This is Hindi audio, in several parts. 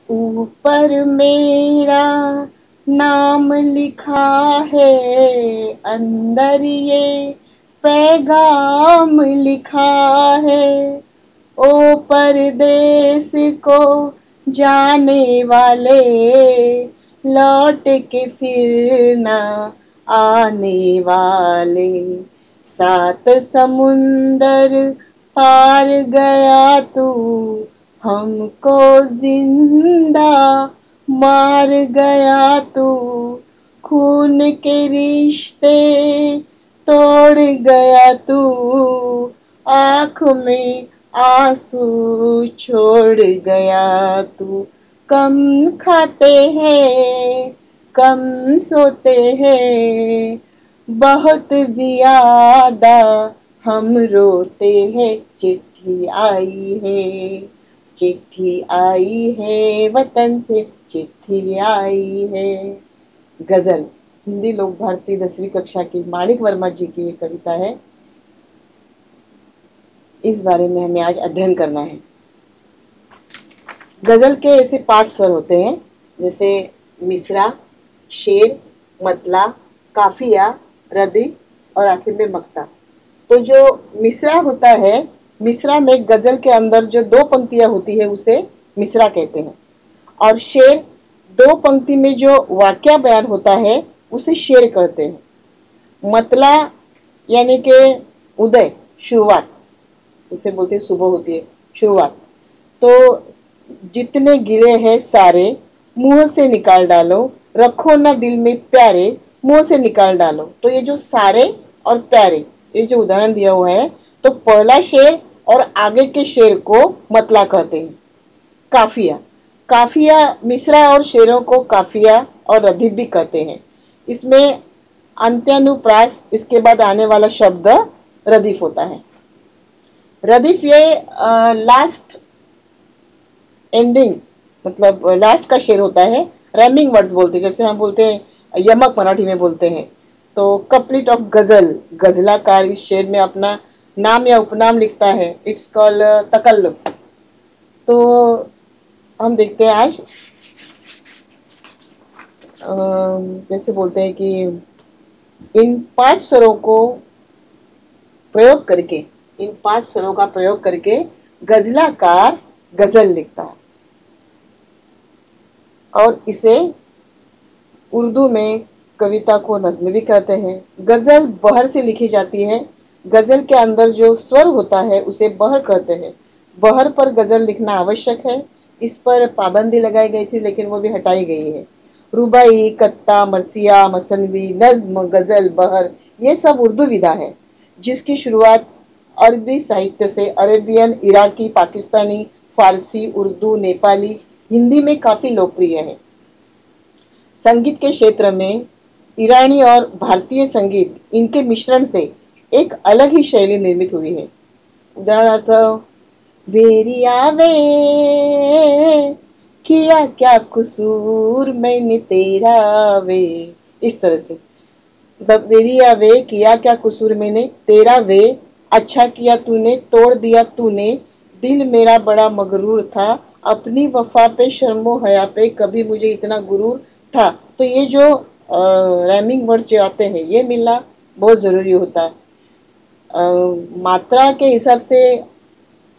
ऊपर मेरा नाम लिखा है, अंदर ये पैगाम लिखा है। ओ परदेस को जाने वाले, लौट के फिर ना आने वाले। सात समुंदर पार गया तू, हमको जिंदा मार गया तू। खून के रिश्ते तोड़ गया तू, आँख में आंसू छोड़ गया तू। कम खाते हैं, कम सोते हैं, बहुत ज्यादा हम रोते हैं। चिट्ठी आई है, चिट्ठी आई है, वतन से चिट्ठी आई है। गजल हिंदी लोक भारती 10वीं कक्षा की माणिक वर्मा जी की ये कविता है। इस बारे में हमें आज अध्ययन करना है। गजल के ऐसे 5 स्वर होते हैं, जैसे मिसरा, शेर, मतला, काफिया, रदीफ और आखिर में मक्ता। तो जो मिसरा होता है, मिसरा में गजल के अंदर जो 2 पंक्तियां होती है उसे मिसरा कहते हैं। और शेर 2 पंक्ति में जो वाक्य बयान होता है उसे शेर कहते हैं। मतला यानी के उदय, शुरुआत, जिसे बोलते हैं सुबह होती है शुरुआत। तो जितने गिरे हैं सारे मुंह से निकाल डालो, रखो ना दिल में प्यारे, मुंह से निकाल डालो। तो ये जो सारे और प्यारे, ये जो उदाहरण दिया हुआ है, तो पहला शेर और आगे के शेर को मतला कहते हैं। काफिया, काफिया मिसरा और शेरों को काफिया और रदीफ भी कहते हैं। इसमें अंत्यानुप्रास, इसके बाद आने वाला शब्द रदीफ होता है। रदीफ ये लास्ट एंडिंग, मतलब लास्ट का शेर होता है। रैमिंग वर्ड्स बोलते हैं, जैसे हम बोलते हैं यमक मराठी में बोलते हैं। तो कपलेट ऑफ गजल, गजलाकार इस शेर में अपना नाम या उपनाम लिखता है। इट्स कॉल्ड तकल्लुफ। तो हम देखते हैं आज, जैसे बोलते हैं कि इन 5 स्वरों को प्रयोग करके, इन 5 स्वरों का प्रयोग करके गजलाकार गजल लिखता है। और इसे उर्दू में कविता को नज्म भी कहते हैं। गजल बहर से लिखी जाती है। गजल के अंदर जो स्वर होता है उसे बहर कहते हैं। बहर पर गजल लिखना आवश्यक है। इस पर पाबंदी लगाई गई थी, लेकिन वो भी हटाई गई है। रुबाई, कत्ता, मरसिया, मसनवी, नज्म, गजल, बहर, ये सब उर्दू विधा है, जिसकी शुरुआत अरबी साहित्य से। अरेबियन, इराकी, पाकिस्तानी, फारसी, उर्दू, नेपाली, हिंदी में काफी लोकप्रिय है। संगीत के क्षेत्र में ईरानी और भारतीय संगीत, इनके मिश्रण से एक अलग ही शैली निर्मित हुई है। उदाहरणार्थ, वेरिया वे किया क्या कुसूर मैंने तेरा वे, इस तरह से। मतलब वेरिया वे किया क्या कुसूर मैंने तेरा वे, अच्छा किया तूने तोड़ दिया तूने, दिल मेरा बड़ा मगरूर था, अपनी वफा पे शर्मो हया पे कभी मुझे इतना गुरूर था। तो ये जो रैमिंग वर्ड्स जो आते हैं, ये मिलना बहुत जरूरी होता है। मात्रा के हिसाब से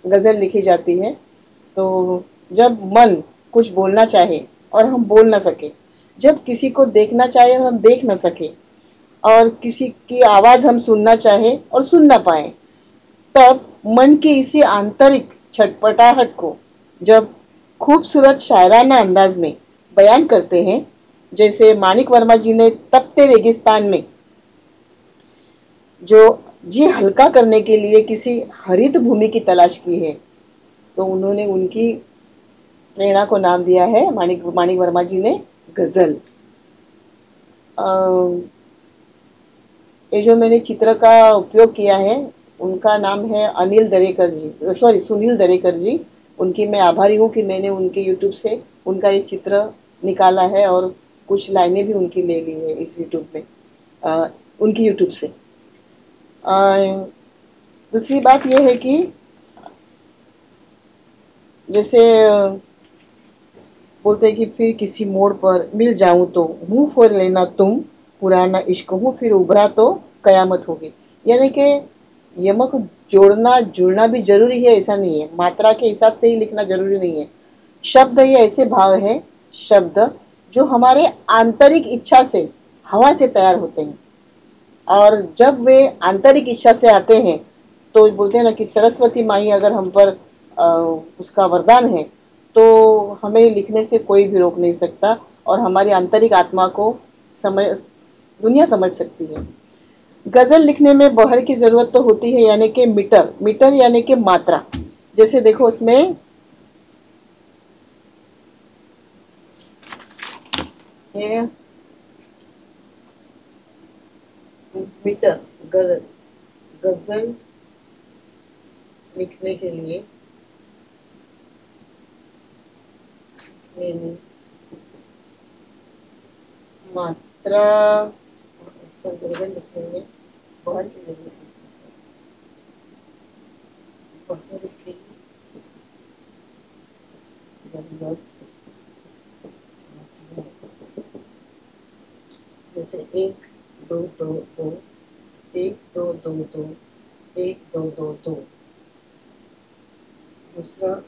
गजल लिखी जाती है। तो जब मन कुछ बोलना चाहे और हम बोल ना सके, जब किसी को देखना चाहे और हम देख ना सके, और किसी की आवाज हम सुनना चाहे और सुन ना पाए, तब मन की इसी आंतरिक छटपटाहट को जब खूबसूरत शायराना अंदाज में बयान करते हैं, जैसे माणिक वर्मा जी ने तपते रेगिस्तान में जो जी हल्का करने के लिए किसी हरित भूमि की तलाश की है, तो उन्होंने उनकी प्रेरणा को नाम दिया है माणिक वर्मा जी ने गजल। ये जो मैंने चित्र का उपयोग किया है, उनका नाम है अनिल दरेकर जी, सॉरी सुनील दरेकर जी। उनकी मैं आभारी हूँ कि मैंने उनके यूट्यूब से उनका ये चित्र निकाला है और कुछ लाइनें भी उनकी ले ली है इस यूट्यूब में, उनकी यूट्यूब से। दूसरी बात यह है कि जैसे बोलते हैं कि फिर किसी मोड़ पर मिल जाऊं तो मुंह फोड़ लेना तुम, पुराना इश्क हूँ फिर उभरा तो कयामत होगी। यानी कि यमक जोड़ना जुड़ना भी जरूरी है, ऐसा नहीं है, मात्रा के हिसाब से ही लिखना जरूरी नहीं है। शब्द ये ऐसे भाव है, शब्द जो हमारे आंतरिक इच्छा से हवा से तैयार होते हैं, और जब वे आंतरिक इच्छा से आते हैं तो बोलते हैं ना कि सरस्वती माई अगर हम पर उसका वरदान है तो हमें लिखने से कोई भी रोक नहीं सकता, और हमारी आंतरिक आत्मा को समझ दुनिया समझ सकती है। गजल लिखने में बहर की जरूरत तो होती है, यानी कि मीटर, मीटर यानी कि मात्रा। जैसे देखो उसमें ये मीटर, गजल गजल लिखने के लिए ये मात्रा, गजल लिखने में बहर की जरूरत होती है, बहर की जरूरत। जैसे एक दो दो दो, एक दो दो दो, एक दो दो दो। दूसरा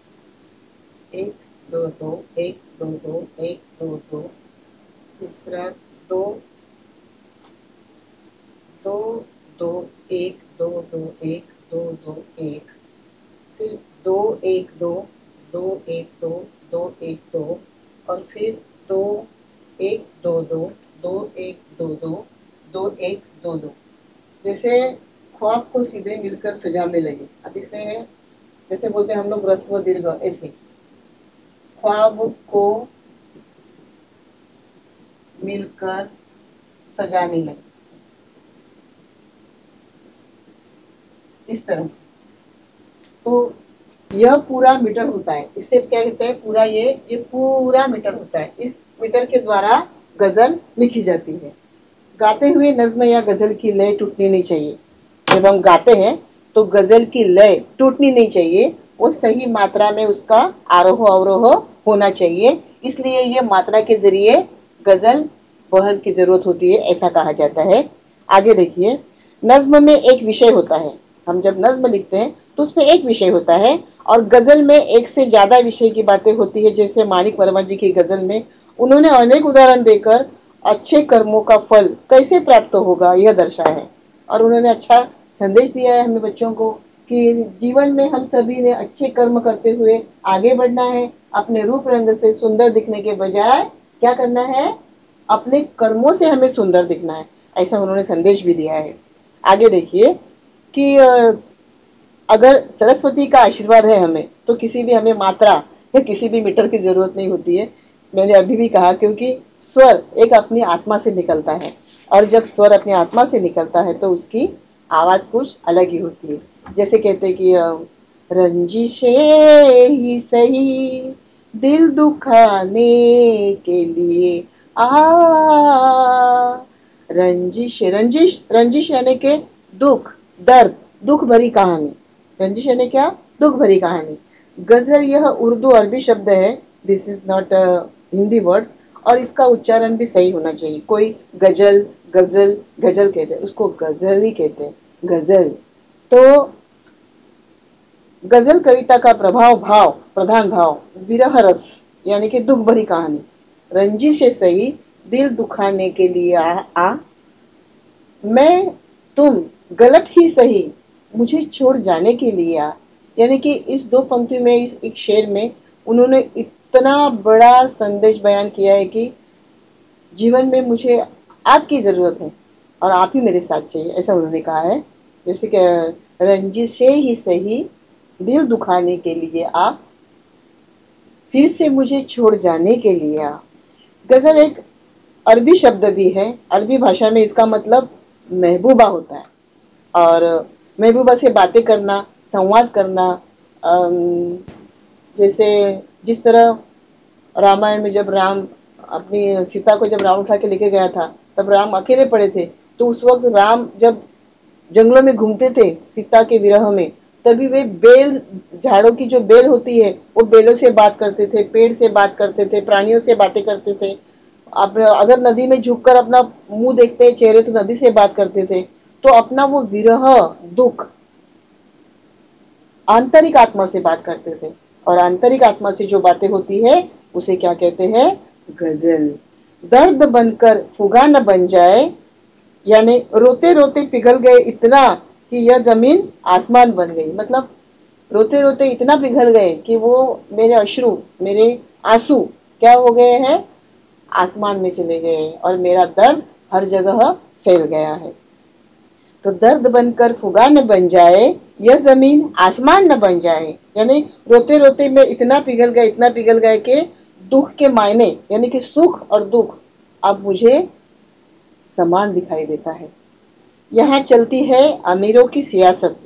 एक दो दो, एक दो दो, एक दो दो। तीसरा दो दो दो, एक दो दो, एक दो दो एक। फिर दो एक दो, दो एक दो, दो एक दो, और फिर दो एक दो दो, दो एक दो दो, दो एक दो दो। जैसे ख्वाब को सीधे मिलकर सजाने लगे। अब इसमें है, जैसे बोलते हैं हम लोग ह्रस्व दीर्घ, ऐसे ख्वाब को मिलकर सजाने लगे, इस तरह से। तो यह पूरा मीटर होता है, इससे क्या कहते हैं, पूरा ये पूरा मीटर होता है। इस मीटर के द्वारा गजल लिखी जाती है। गाते हुए नज्म या गजल की लय टूटनी नहीं चाहिए। जब हम गाते हैं तो गजल की लय टूटनी नहीं चाहिए, वो सही मात्रा में उसका आरोह अवरोह होना चाहिए। इसलिए ये मात्रा के जरिए गजल बहर की जरूरत होती है, ऐसा कहा जाता है। आगे देखिए, नज्म में एक विषय होता है। हम जब नज्म लिखते हैं तो उसमें एक विषय होता है, और गजल में एक से ज्यादा विषय की बातें होती है। जैसे माणिक वर्मा जी की गजल में उन्होंने अनेक उदाहरण देकर अच्छे कर्मों का फल कैसे प्राप्त होगा यह दर्शाया है, और उन्होंने अच्छा संदेश दिया है हमें बच्चों को कि जीवन में हम सभी ने अच्छे कर्म करते हुए आगे बढ़ना है। अपने रूप रंग से सुंदर दिखने के बजाय क्या करना है, अपने कर्मों से हमें सुंदर दिखना है, ऐसा उन्होंने संदेश भी दिया है। आगे देखिए कि अगर सरस्वती का आशीर्वाद है हमें तो किसी भी हमें मात्रा या किसी भी मीटर की जरूरत नहीं होती है। मैंने अभी भी कहा, क्योंकि स्वर एक अपनी आत्मा से निकलता है, और जब स्वर अपनी आत्मा से निकलता है तो उसकी आवाज कुछ अलग ही होती है। जैसे कहते हैं कि रंजिशे ही सही दिल दुखाने के लिए आ। रंजिश, रंजिश, रंजिश यानी के दुख, दर्द, दुख भरी कहानी। रंजिश यानी क्या, दुख भरी कहानी। गजल यह उर्दू अरबी शब्द है, this is not Hindi words, और इसका उच्चारण भी सही होना चाहिए। कोई गजल, गजल, गजल कहते हैं, उसको गजल ही कहते हैं, गजल। तो गजल कविता का प्रभाव भाव, प्रधान भाव, विरह रस यानी कि दुख भरी कहानी। रंजिश सही दिल दुखाने के लिए आ, मैं तुम गलत ही सही मुझे छोड़ जाने के लिए आ। यानी कि इस दो पंक्ति में, इस एक शेर में उन्होंने इतना बड़ा संदेश बयान किया है कि जीवन में मुझे आपकी जरूरत है और आप ही मेरे साथ चाहिए, ऐसा उन्होंने कहा है। जैसे कि रंजिशे ही सही दिल दुखाने के लिए आ, फिर से मुझे छोड़ जाने के लिए आ। गजल एक अरबी शब्द भी है। अरबी भाषा में इसका मतलब महबूबा होता है, और महबूबा से बातें करना, संवाद करना। जैसे जिस तरह रामायण में जब राम अपनी सीता को जब रावण उठा के लेके गया था, तब राम अकेले पड़े थे। तो उस वक्त राम जब जंगलों में घूमते थे सीता के विरह में, तभी वे बेल, झाड़ों की जो बेल होती है वो बेलों से बात करते थे, पेड़ से बात करते थे, प्राणियों से बातें करते थे। आप अगर नदी में झुककर अपना मुंह देखते हैं चेहरे तो नदी से बात करते थे। तो अपना वो विरह, दुख आंतरिक आत्मा से बात करते थे। और आंतरिक आत्मा से जो बातें होती है उसे क्या कहते हैं? गजल। दर्द बनकर फुगा न बन जाए, यानी रोते रोते पिघल गए इतना कि यह जमीन आसमान बन गई। मतलब रोते रोते इतना पिघल गए कि वो मेरे अश्रु, मेरे आंसू क्या हो गए हैं? आसमान में चले गए और मेरा दर्द हर जगह फैल गया है। तो दर्द बनकर फुगा न बन जाए, यह जमीन आसमान न बन जाए, यानी रोते रोते मैं इतना पिघल गया, इतना पिघल गया कि दुख के मायने यानी कि सुख और दुख अब मुझे समान दिखाई देता है। यहाँ चलती है अमीरों की सियासत।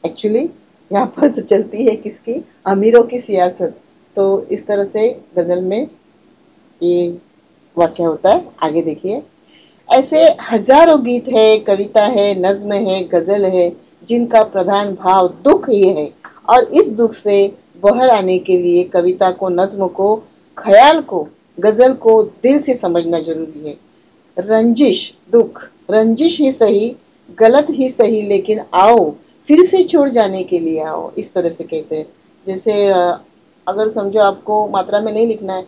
एक्चुअली यहाँ पर चलती है किसकी? अमीरों की सियासत। तो इस तरह से गजल में ये वाक्य होता है। आगे देखिए, ऐसे हजारों गीत है, कविता है, नज्म है, गजल है, जिनका प्रधान भाव दुख ही है। और इस दुख से बाहर आने के लिए कविता को, नज्म को, ख्याल को, गजल को दिल से समझना जरूरी है। रंजिश, दुख, रंजिश ही सही, गलत ही सही, लेकिन आओ फिर से छोड़ जाने के लिए आओ, इस तरह से कहते हैं। जैसे अगर समझो आपको मात्रा में नहीं लिखना है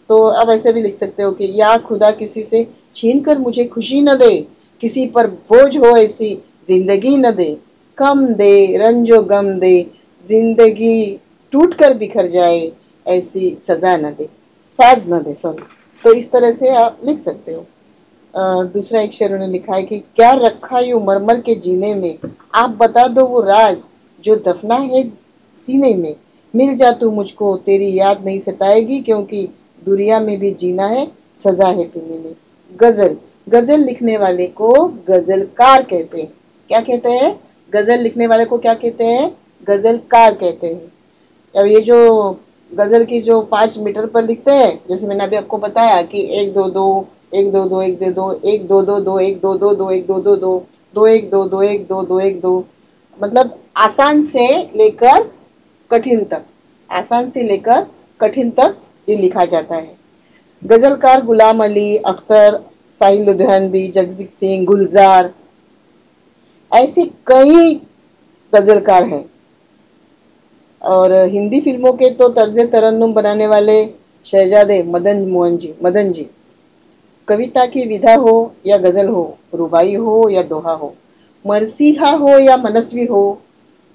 तो आप ऐसे भी लिख सकते हो कि या खुदा किसी से छीन कर मुझे खुशी न दे, किसी पर बोझ हो ऐसी जिंदगी न दे, कम दे रंजो गम दे, जिंदगी टूट कर बिखर जाए, ऐसी सजा न दे, साज न दे, सॉरी। तो इस तरह से आप लिख सकते हो। दूसरा एक शेर उन्होंने लिखा है कि क्या रखा यूं मरमर के जीने में, आप बता दो वो राज जो दफना है सीने में, मिल जा तू मुझको तेरी याद नहीं सताएगी, क्योंकि दुनिया में भी जीना है सजा है पीने में। गजल, गजल लिखने वाले को गजलकार कहते हैं। क्या कहते हैं? गजल लिखने वाले को क्या कहते हैं? गजलकार कहते हैं। अब ये जो गजल की जो 5 मीटर पर लिखते हैं, जैसे मैंने अभी आपको बताया कि 1 2 2 1 2 2 1 2 1 2 2 2 1 2 2 2 1 2 2 2 2 1 2 2 1 2 2 1 2, मतलब आसान से लेकर कठिन तक, आसान से लेकर कठिन तक ये लिखा जाता है। गजलकार गुलाम अली, अख्तर, साहिल लुधियानवी, जगजीत सिंह, गुलजार, ऐसे कई गजलकार हैं। और हिंदी फिल्मों के तो तर्ज तरन्नुम बनाने वाले शहजादे मदन जी। कविता की विधा हो या गजल हो, रुबाई हो या दोहा हो, मरसीहा हो या मनस्वी हो,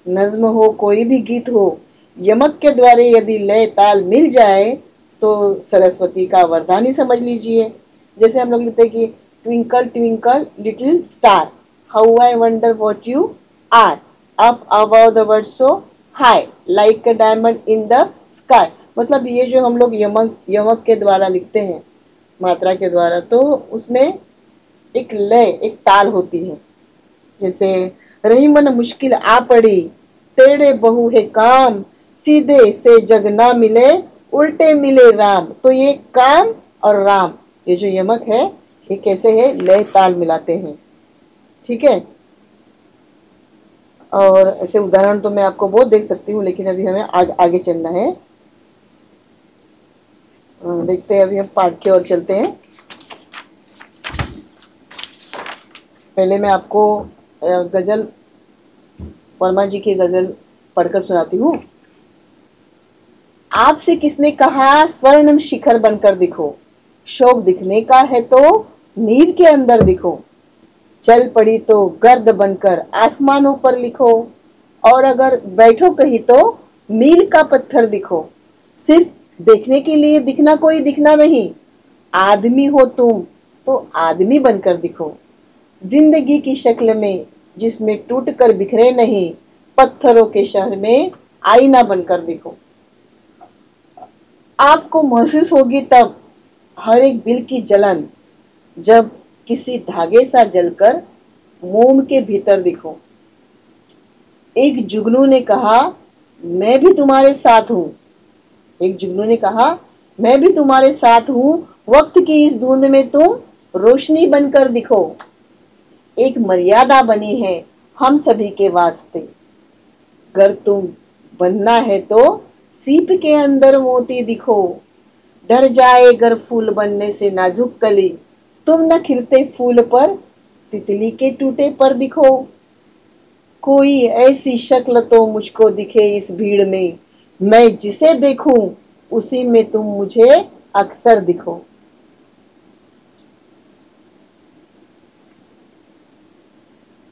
नज्म हो, कोई भी गीत हो, यमक के द्वारे यदि लय ताल मिल जाए तो सरस्वती का वरदान ही समझ लीजिए। जैसे हम लोग लिखते हैं कि twinkle twinkle little star, how I wonder what you are, up above the world so high, like a diamond in the sky. मतलब ये जो हम लोग यमक के द्वारा लिखते हैं, मात्रा के द्वारा, तो उसमें एक लय, एक ताल होती है। जैसे रही मन मुश्किल आ पड़ी, तेरे बहु है काम, सीधे से जग ना मिले, उल्टे मिले राम। तो ये काम और राम, ये जो यमक है, ये कैसे है? लय ताल मिलाते हैं। ठीक है। और ऐसे उदाहरण तो मैं आपको बहुत देख सकती हूँ, लेकिन अभी हमें आगे चलना है। देखते हैं, अभी हम पाठ की ओर चलते हैं। पहले मैं आपको गजल, वर्मा जी की गजल पढ़कर सुनाती हूँ। आपसे किसने कहा स्वर्ण शिखर बनकर दिखो, शौक दिखने का है तो नीर के अंदर दिखो, चल पड़ी तो गर्द बनकर आसमानों पर लिखो, और अगर बैठो कहीं तो मील का पत्थर दिखो, सिर्फ देखने के लिए दिखना कोई दिखना नहीं, आदमी हो तुम तो आदमी बनकर दिखो, जिंदगी की शक्ल में जिसमें टूट कर बिखरे नहीं, पत्थरों के शहर में आईना बनकर दिखो। आपको महसूस होगी तब हर एक दिल की जलन, जब किसी धागे सा जलकर मोम के भीतर दिखो। एक जुगनू ने कहा मैं भी तुम्हारे साथ हूं, एक जुगनू ने कहा मैं भी तुम्हारे साथ हूं, वक्त की इस धुंध में तुम रोशनी बनकर दिखो। एक मर्यादा बनी है हम सभी के वास्ते, गर तुम बनना है तो सीप के अंदर मोती दिखो, डर जाए गर फूल बनने से नाजुक कली, तुम न खिलते फूल पर तितली के टूटे पर दिखो। कोई ऐसी शक्ल तो मुझको दिखे इस भीड़ में, मैं जिसे देखूं उसी में तुम मुझे अक्सर दिखो।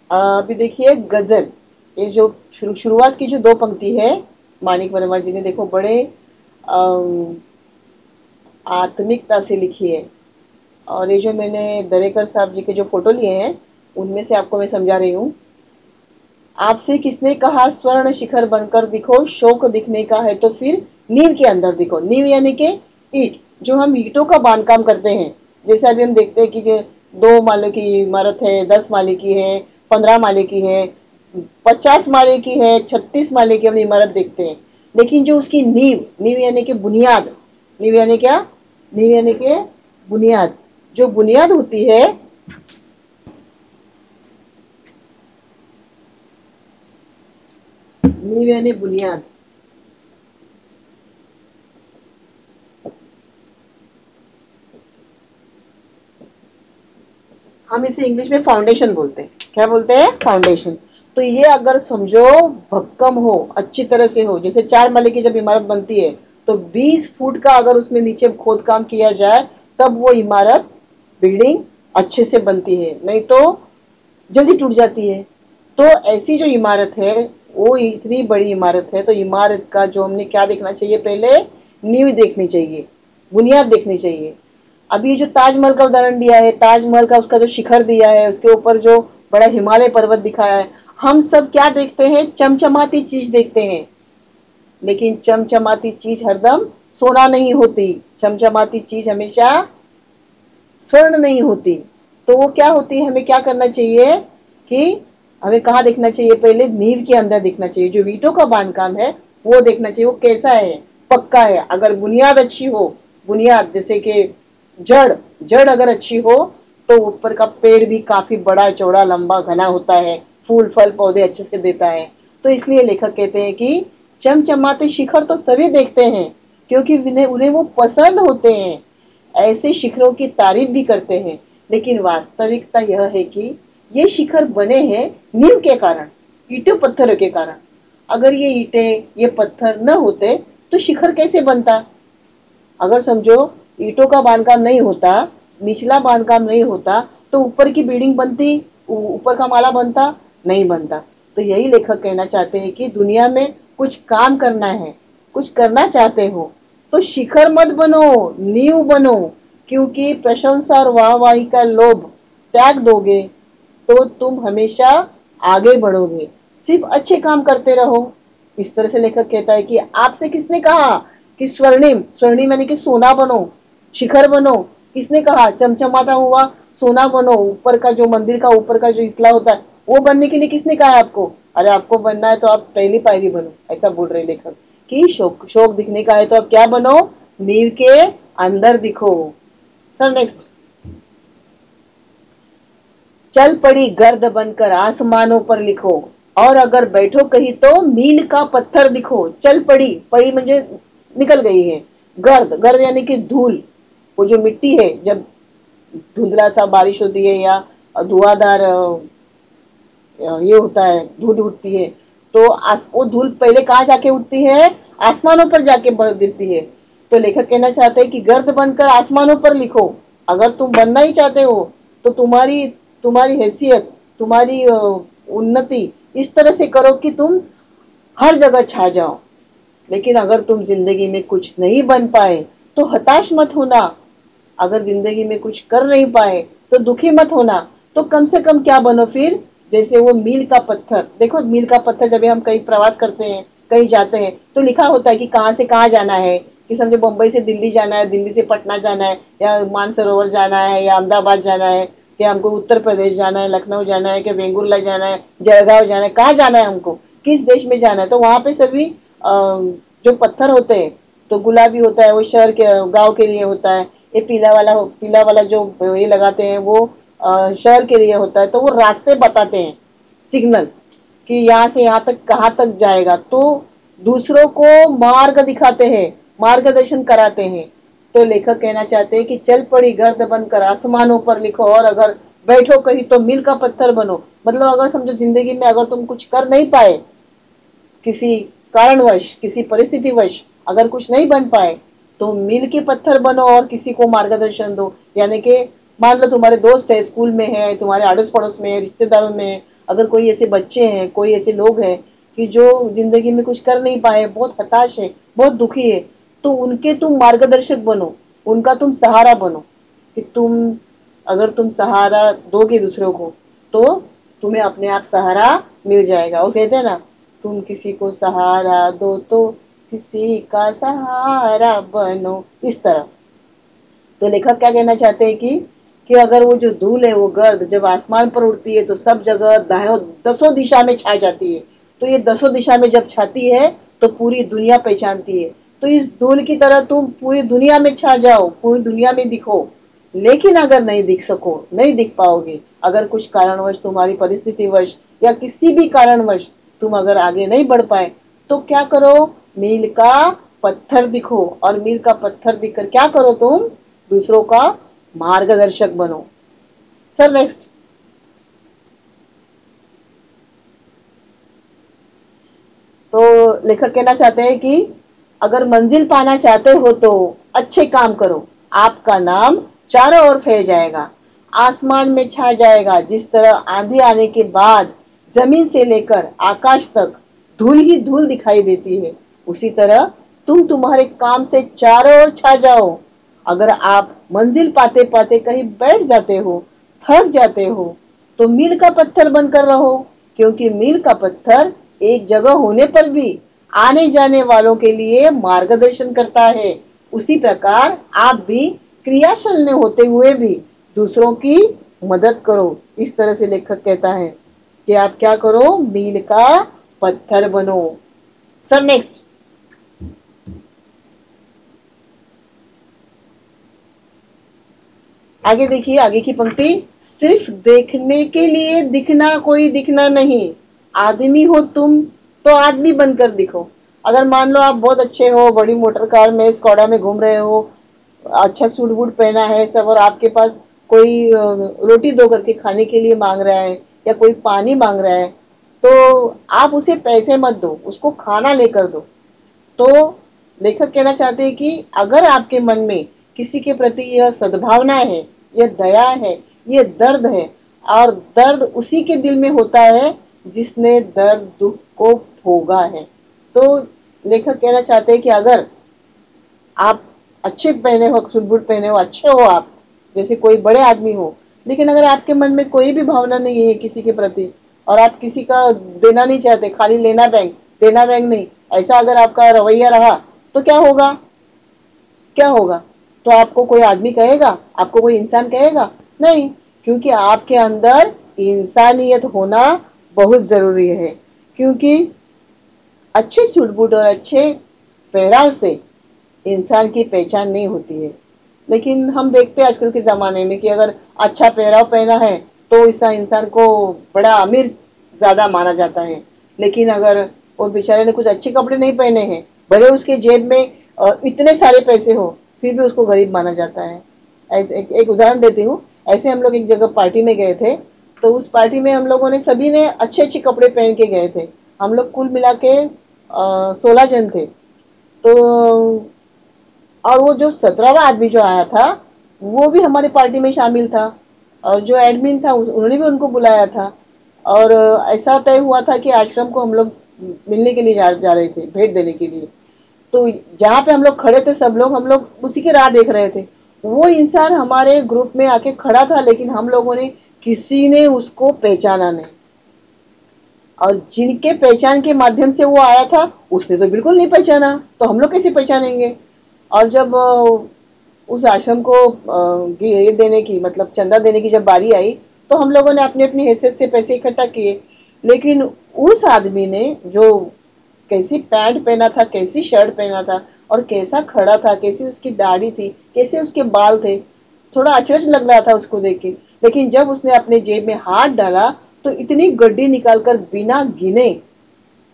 अभी देखिए गजल, ये जो शुरुआत की जो दो पंक्ति है माणिक वर्मा जी ने देखो बड़े आत्मिकता से लिखी है। और ये जो मैंने दरेकर साहब जी के जो फोटो लिए हैं उनमें से आपको मैं समझा रही हूँ। आपसे किसने कहा स्वर्ण शिखर बनकर दिखो, शौक दिखने का है तो फिर नींव के अंदर दिखो। नींव यानी कि ईंट, जो हम ईंटों का बांधकाम करते हैं। जैसे अभी हम देखते हैं कि जो 2 माले की इमारत है, 10 माले की है, 15 माले की है, 50 माले की है, 36 माले की हम इमारत देखते हैं। लेकिन जो उसकी नींव, नींव यानी कि बुनियाद, नींव यानी क्या, नींव यानी कि बुनियाद, जो बुनियाद होती है, नींव यानी बुनियाद, हम इसे इंग्लिश में फाउंडेशन बोलते हैं। क्या बोलते हैं? फाउंडेशन। तो ये अगर समझो भक्कम हो, अच्छी तरह से हो, जैसे 4 माले की जब इमारत बनती है तो 20 फुट का अगर उसमें नीचे खोद काम किया जाए तब वो इमारत, बिल्डिंग अच्छे से बनती है, नहीं तो जल्दी टूट जाती है। तो ऐसी जो इमारत है वो इतनी बड़ी इमारत है, तो इमारत का जो हमने क्या देखना चाहिए, पहले नींव देखनी चाहिए, बुनियाद देखनी चाहिए। अभी ये जो ताजमहल का उदाहरण दिया है, ताजमहल का उसका जो शिखर दिया है, उसके ऊपर जो बड़ा हिमालय पर्वत दिखाया है, हम सब क्या देखते हैं? चमचमाती चीज देखते हैं। लेकिन चमचमाती चीज हरदम सोना नहीं होती, चमचमाती चीज हमेशा स्वर्ण नहीं होती। तो वो क्या होती है? हमें क्या करना चाहिए कि हमें कहाँ देखना चाहिए? पहले नींव के अंदर देखना चाहिए। जो ईंटों का बांधकाम है वो देखना चाहिए, वो कैसा है, पक्का है। अगर बुनियाद अच्छी हो, बुनियाद जैसे कि जड़, जड़ अगर अच्छी हो तो ऊपर का पेड़ भी काफी बड़ा चौड़ा लंबा घना होता है, फूल फल पौधे अच्छे से देता है। तो इसलिए लेखक कहते हैं कि चमचमाते शिखर तो सभी देखते हैं क्योंकि उन्हें वो पसंद होते हैं, ऐसे शिखरों की तारीफ भी करते हैं। लेकिन वास्तविकता यह है कि ये शिखर बने हैं नींव के कारण, ईंटों पत्थरों के कारण। अगर ये ईंटें, ये पत्थर न होते तो शिखर कैसे बनता? अगर समझो ईंटों का बांधकाम नहीं होता, निचला बांधकाम नहीं होता, तो ऊपर की बिल्डिंग बनती, ऊपर का माला बनता? नहीं बनता। तो यही लेखक कहना चाहते हैं कि दुनिया में कुछ काम करना है, कुछ करना चाहते हो तो शिखर मत बनो, नींव बनो। क्योंकि प्रशंसा और वाहवाही का लोभ त्याग दोगे तो तुम हमेशा आगे बढ़ोगे। सिर्फ अच्छे काम करते रहो। इस तरह से लेखक कहता है कि आपसे किसने कहा कि स्वर्णिम, स्वर्णिम यानी कि सोना बनो, शिखर बनो? किसने कहा? चमचमाता हुआ सोना बनो, ऊपर का जो मंदिर का ऊपर का जो हिस्सा होता है वो बनने के लिए किसने कहा है आपको? अरे आपको बनना है तो आप पहली पायरी बनो, ऐसा बोल रहे लेखक कि शौक, शौक दिखने का है तो आप क्या बनो? नींव के अंदर दिखो। सर नेक्स्ट, चल पड़ी गर्द बनकर आसमानों पर लिखो, और अगर बैठो कहीं तो मील का पत्थर दिखो। चल पड़ी, पड़ी म्हणजे निकल गई है। गर्द, गर्द यानी कि धूल, वो जो मिट्टी है जब धुंधला सा बारिश होती है या धुआंधार ये होता है, धूल उठती है, तो वो धूल पहले कहाँ जाके उठती है? आसमानों पर जाके गिरती है। तो लेखक कहना चाहते हैं कि गर्द बनकर आसमानों पर लिखो। अगर तुम बनना ही चाहते हो तो तुम्हारी तुम्हारी हैसियत, तुम्हारी उन्नति इस तरह से करो कि तुम हर जगह छा जाओ। लेकिन अगर तुम जिंदगी में कुछ नहीं बन पाए तो हताश मत होना। अगर जिंदगी में कुछ कर नहीं पाए तो दुखी मत होना। तो कम से कम क्या बनो फिर? जैसे वो मील का पत्थर, देखो मील का पत्थर, जब हम कहीं प्रवास करते हैं, कहीं जाते हैं तो लिखा होता है कि कहाँ से कहाँ जाना है, कि समझो बंबई से दिल्ली जाना है, दिल्ली से पटना जाना है, या मानसरोवर जाना है, या अहमदाबाद जाना है, कि हमको उत्तर प्रदेश जाना है, लखनऊ जाना है, कि वेंगुर्ला जाना है, जलगांव जाना है, कहाँ जाना है हमको, किस देश में जाना है। तो वहां पे सभी जो पत्थर होते हैं, तो गुलाबी होता है वो शहर के, गांव के लिए होता है। ये पीला वाला जो ये लगाते हैं वो शहर के लिए होता है। तो वो रास्ते बताते हैं, सिग्नल। कि यहाँ से यहाँ तक कहाँ तक जाएगा, तो दूसरों को मार्ग दिखाते हैं, मार्गदर्शन कराते हैं। तो लेखक कहना चाहते हैं कि चल पड़ी गर्द बनकर आसमानों पर लिखो, और अगर बैठो कहीं तो मील का पत्थर बनो। मतलब अगर समझो जिंदगी में अगर तुम कुछ कर नहीं पाए, किसी कारणवश, किसी परिस्थितिवश अगर कुछ नहीं बन पाए, तो मील के पत्थर बनो और किसी को मार्गदर्शन दो। यानी कि मान लो तुम्हारे दोस्त है, स्कूल में है, तुम्हारे अड़ोस पड़ोस में है, रिश्तेदारों में है, अगर कोई ऐसे बच्चे हैं, कोई ऐसे लोग हैं कि जो जिंदगी में कुछ कर नहीं पाए, बहुत हताश है, बहुत दुखी है, तो उनके तुम मार्गदर्शक बनो, उनका तुम सहारा बनो। कि अगर तुम सहारा दोगे दूसरों को, तो तुम्हें अपने आप सहारा मिल जाएगा। और कहते हैं ना, तुम किसी को सहारा दो तो किसी का सहारा बनो, इस तरह। तो लेखक क्या कहना चाहते हैं कि अगर वो जो धूल है, वो गर्द जब आसमान पर उड़ती है तो सब जगह दसों दिशा में छा जाती है। तो ये दसों दिशा में जब छाती है तो पूरी दुनिया पहचानती है। तो इस धूल की तरह तुम पूरी दुनिया में छा जाओ, पूरी दुनिया में दिखो। लेकिन अगर नहीं दिख सको, नहीं दिख पाओगे, अगर कुछ कारणवश, तुम्हारी परिस्थितिवश या किसी भी कारणवश तुम अगर आगे नहीं बढ़ पाए, तो क्या करो, मील का पत्थर दिखो। और मील का पत्थर दिखकर क्या करो, तुम दूसरों का मार्गदर्शक बनो। Sir next. तो लेखक कहना चाहते हैं कि अगर मंजिल पाना चाहते हो तो अच्छे काम करो, आपका नाम चारों ओर फैल जाएगा, आसमान में छा जाएगा। जिस तरह आंधी आने के बाद जमीन से लेकर आकाश तक धूल ही धूल दिखाई देती है, उसी तरह तुम तुम्हारे काम से चारों ओर छा जाओ। अगर आप मंजिल पाते पाते कहीं बैठ जाते हो, थक जाते हो, तो मील का पत्थर बनकर रहो, क्योंकि मील का पत्थर एक जगह होने पर भी आने जाने वालों के लिए मार्गदर्शन करता है। उसी प्रकार आप भी क्रियाशील होते हुए भी दूसरों की मदद करो। इस तरह से लेखक कहता है कि आप क्या करो, मील का पत्थर बनो। Sir next. आगे देखिए, आगे की पंक्ति, सिर्फ देखने के लिए दिखना कोई दिखना नहीं, आदमी हो तुम तो आदमी बनकर दिखो। अगर मान लो आप बहुत अच्छे हो, बड़ी मोटर कार में, स्कॉडा में घूम रहे हो, अच्छा सूट बूट पहना है सब, और आपके पास कोई रोटी दो करके खाने के लिए मांग रहा है या कोई पानी मांग रहा है, तो आप उसे पैसे मत दो, उसको खाना लेकर दो। तो लेखक कहना चाहते हैं कि अगर आपके मन में किसी के प्रति यह सद्भावना है, यह दया है, यह दर्द है, और दर्द उसी के दिल में होता है जिसने दर्द दुख को भोगा है। तो लेखक कहना चाहते हैं कि अगर आप अच्छे पहने हो, सूट बूट पहने हो, अच्छे हो आप, जैसे कोई बड़े आदमी हो, लेकिन अगर आपके मन में कोई भी भावना नहीं है किसी के प्रति, और आप किसी का देना नहीं चाहते, खाली लेना बैंक, देना बैंक नहीं, ऐसा अगर आपका रवैया रहा, तो क्या होगा, क्या होगा? तो आपको कोई आदमी कहेगा, आपको कोई इंसान कहेगा? नहीं, क्योंकि आपके अंदर इंसानियत होना बहुत जरूरी है। क्योंकि अच्छे सूट बूट और अच्छे पहराव से इंसान की पहचान नहीं होती है। लेकिन हम देखते हैं आजकल के जमाने में कि अगर अच्छा पहराव पहना है तो इस इंसान को बड़ा अमीर ज्यादा माना जाता है। लेकिन अगर वो बेचारे ने कुछ अच्छे कपड़े नहीं पहने हैं, भले उसके जेब में इतने सारे पैसे हो, फिर भी उसको गरीब माना जाता है। ऐसे एक उदाहरण देती हूँ। ऐसे हम लोग एक जगह पार्टी में गए थे, तो उस पार्टी में हम लोगों ने सभी ने अच्छे अच्छे कपड़े पहन के गए थे। हम लोग कुल मिला के 16 जन थे। तो और वो जो 17वां आदमी जो आया था, वो भी हमारे पार्टी में शामिल था, और जो एडमिन था उन्होंने भी उनको बुलाया था। और ऐसा तय हुआ था कि आश्रम को हम लोग मिलने के लिए जा रहे थे, भेंट देने के लिए। तो जहाँ पे हम लोग खड़े थे, सब लोग, हम लोग उसी की राह देख रहे थे। वो इंसान हमारे ग्रुप में आके खड़ा था, लेकिन हम लोगों ने किसी ने उसको पहचाना नहीं। और जिनके पहचान के माध्यम से वो आया था, उसने तो बिल्कुल नहीं पहचाना, तो हम लोग कैसे पहचानेंगे? और जब उस आश्रम को ये देने की, मतलब चंदा देने की जब बारी आई, तो हम लोगों ने अपनी अपनी हैसियत से पैसे इकट्ठा किए। लेकिन उस आदमी ने जो कैसी पैंट पहना था, कैसी शर्ट पहना था, और कैसा खड़ा था, कैसी उसकी दाढ़ी थी, कैसे उसके बाल थे, थोड़ा अचरज लग रहा था उसको देख के। लेकिन जब उसने अपने जेब में हाथ डाला, तो इतनी गड्डी निकालकर बिना गिने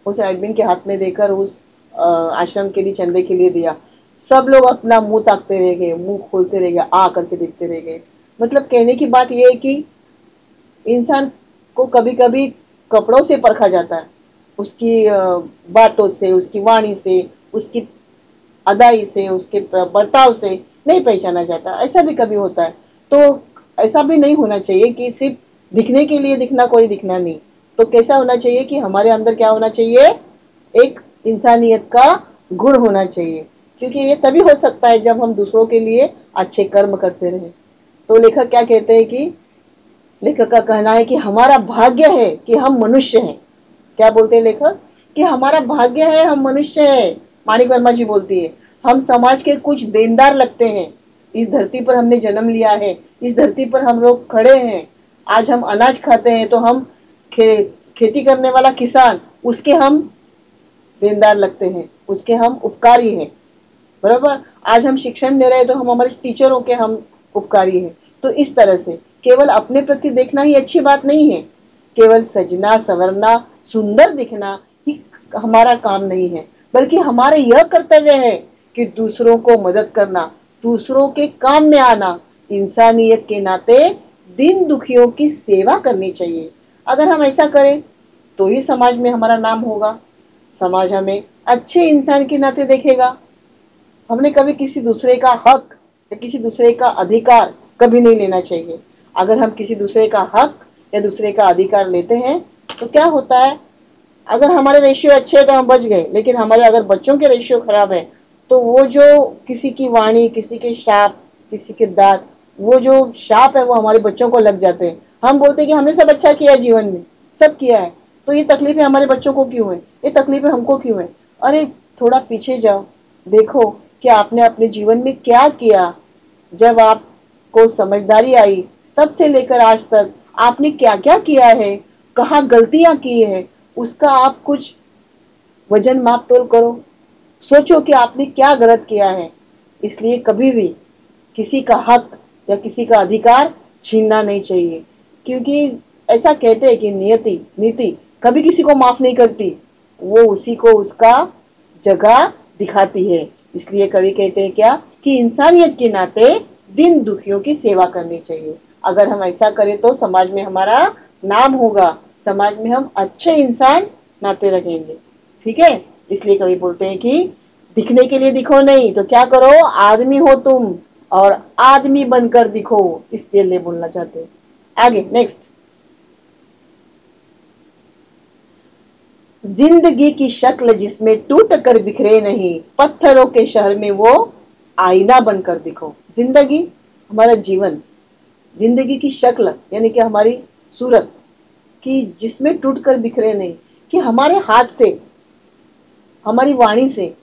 उस एडमिन के हाथ में देकर उस आश्रम के लिए चंदे के लिए दिया। सब लोग अपना मुंह ताकते रह गए, मुंह खोलते रह गए, आ करके देखते रह गए। मतलब कहने की बात यह है कि इंसान को कभी कभी कपड़ों से परखा जाता है, उसकी बातों से, उसकी वाणी से, उसकी अदाई से, उसके बर्ताव से नहीं पहचाना जाता। ऐसा भी कभी होता है। तो ऐसा भी नहीं होना चाहिए कि सिर्फ दिखने के लिए दिखना, कोई दिखना नहीं। तो कैसा होना चाहिए कि हमारे अंदर क्या होना चाहिए, एक इंसानियत का गुण होना चाहिए, क्योंकि ये तभी हो सकता है जब हम दूसरों के लिए अच्छे कर्म करते रहे। तो लेखक क्या कहते हैं कि लेखक का कहना है कि हमारा भाग्य है कि हम मनुष्य हैं। क्या बोलते हैं लेखक कि हमारा भाग्य है, हम मनुष्य हैं। माणिक वर्मा जी बोलती है हम समाज के कुछ देनदार लगते हैं। इस धरती पर हमने जन्म लिया है, इस धरती पर हम लोग खड़े हैं। आज हम अनाज खाते हैं तो हम खेती करने वाला किसान, उसके हम देनदार लगते हैं, उसके हम उपकारी हैं। बराबर। आज हम शिक्षण ले रहे हैं तो हम हमारे टीचरों के हम उपकारी हैं। तो इस तरह से केवल अपने प्रति देखना ही अच्छी बात नहीं है, केवल सजना संवरना सुंदर दिखना ही हमारा काम नहीं है, बल्कि हमारा यह कर्तव्य है कि दूसरों को मदद करना, दूसरों के काम में आना, इंसानियत के नाते दीन दुखियों की सेवा करनी चाहिए। अगर हम ऐसा करें तो ही समाज में हमारा नाम होगा, समाज हमें अच्छे इंसान के नाते देखेगा। हमने कभी किसी दूसरे का हक या किसी दूसरे का अधिकार कभी नहीं लेना चाहिए। अगर हम किसी दूसरे का हक या दूसरे का अधिकार लेते हैं तो क्या होता है, अगर हमारे रेशियो अच्छे हैं तो हम बच गए, लेकिन हमारे अगर बच्चों के रेशियो खराब है तो वो जो किसी की वाणी, किसी के शाप, किसी के दांत, वो जो शाप है वो हमारे बच्चों को लग जाते हैं। हम बोलते हैं कि हमने सब अच्छा किया जीवन में, सब किया है, तो ये तकलीफें हमारे बच्चों को क्यों है, ये तकलीफें हमको क्यों है। अरे थोड़ा पीछे जाओ, देखो कि आपने अपने जीवन में क्या किया। जब आपको समझदारी आई तब से लेकर आज तक आपने क्या क्या किया है, कहाँ गलतियां की है, उसका आप कुछ वजन माप तोल करो। सोचो कि आपने क्या गलत किया है। इसलिए कभी भी किसी का हक या किसी का अधिकार छीनना नहीं चाहिए, क्योंकि ऐसा कहते हैं कि नीति कभी किसी को माफ नहीं करती, वो उसी को उसका जगह दिखाती है। इसलिए कवि कहते हैं क्या कि इंसानियत के नाते दीन दुखियों की सेवा करनी चाहिए। अगर हम ऐसा करें तो समाज में हमारा नाम होगा, समाज में हम अच्छे इंसान नाते रखेंगे। ठीक है। इसलिए कवि बोलते हैं कि दिखने के लिए दिखो नहीं तो क्या करो, आदमी हो तुम और आदमी बनकर दिखो, इसलिए ले बोलना चाहते हैं। आगे नेक्स्ट, जिंदगी की शक्ल जिसमें टूट कर बिखरे नहीं, पत्थरों के शहर में वो आईना बनकर दिखो। जिंदगी हमारा जीवन, जिंदगी की शक्ल यानी कि हमारी सूरत कि जिसमें टूट कर बिखरे नहीं, कि हमारे हाथ से, हमारी वाणी से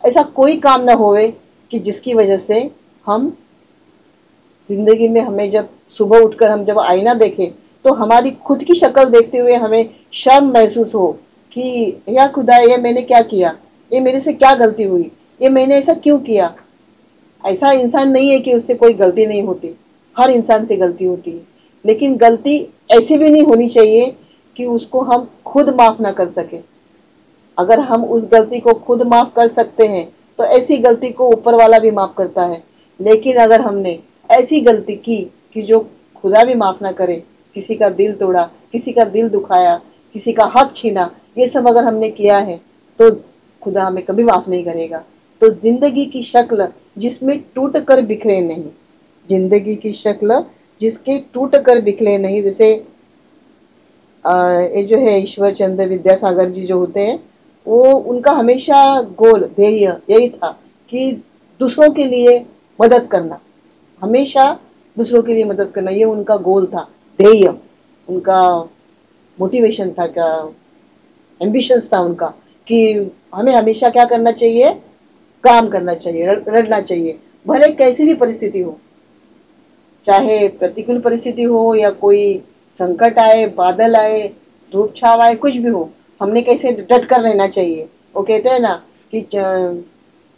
ऐसा कोई काम ना होवे कि जिसकी वजह से हम जिंदगी में, हमें जब सुबह उठकर हम जब आईना देखें तो हमारी खुद की शक्ल देखते हुए हमें शर्म महसूस हो कि या खुदा, ये मैंने क्या किया, ये मेरे से क्या गलती हुई, ये मैंने ऐसा क्यों किया। ऐसा इंसान नहीं है कि उससे कोई गलती नहीं होती, हर इंसान से गलती होती है, लेकिन गलती ऐसी भी नहीं होनी चाहिए कि उसको हम खुद माफ ना कर सके। अगर हम उस गलती को खुद माफ कर सकते हैं तो ऐसी गलती को ऊपर वाला भी माफ करता है। लेकिन अगर हमने ऐसी गलती की कि जो खुदा भी माफ ना करे, किसी का दिल तोड़ा, किसी का दिल दुखाया, किसी का हक छीना, ये सब अगर हमने किया है तो खुदा हमें कभी माफ नहीं करेगा। तो जिंदगी की शक्ल जिसमें टूट कर बिखरे नहीं, जिंदगी की शक्ल जिसके टूट कर बिखरे नहीं। जैसे ये जो है ईश्वर चंद्र विद्यासागर जी जो होते हैं, वो उनका हमेशा गोल ध्येय यही था कि दूसरों के लिए मदद करना, हमेशा दूसरों के लिए मदद करना, ये उनका गोल था, ध्येय, उनका मोटिवेशन था, क्या एम्बिशंस था उनका, कि हमें हमेशा क्या करना चाहिए, काम करना चाहिए, लड़ना चाहिए, भले कैसी भी परिस्थिति हो, चाहे प्रतिकूल परिस्थिति हो या कोई संकट आए, बादल आए, धूप छाव आए, कुछ भी हो, हमने कैसे डट कर रहना चाहिए। वो कहते हैं ना कि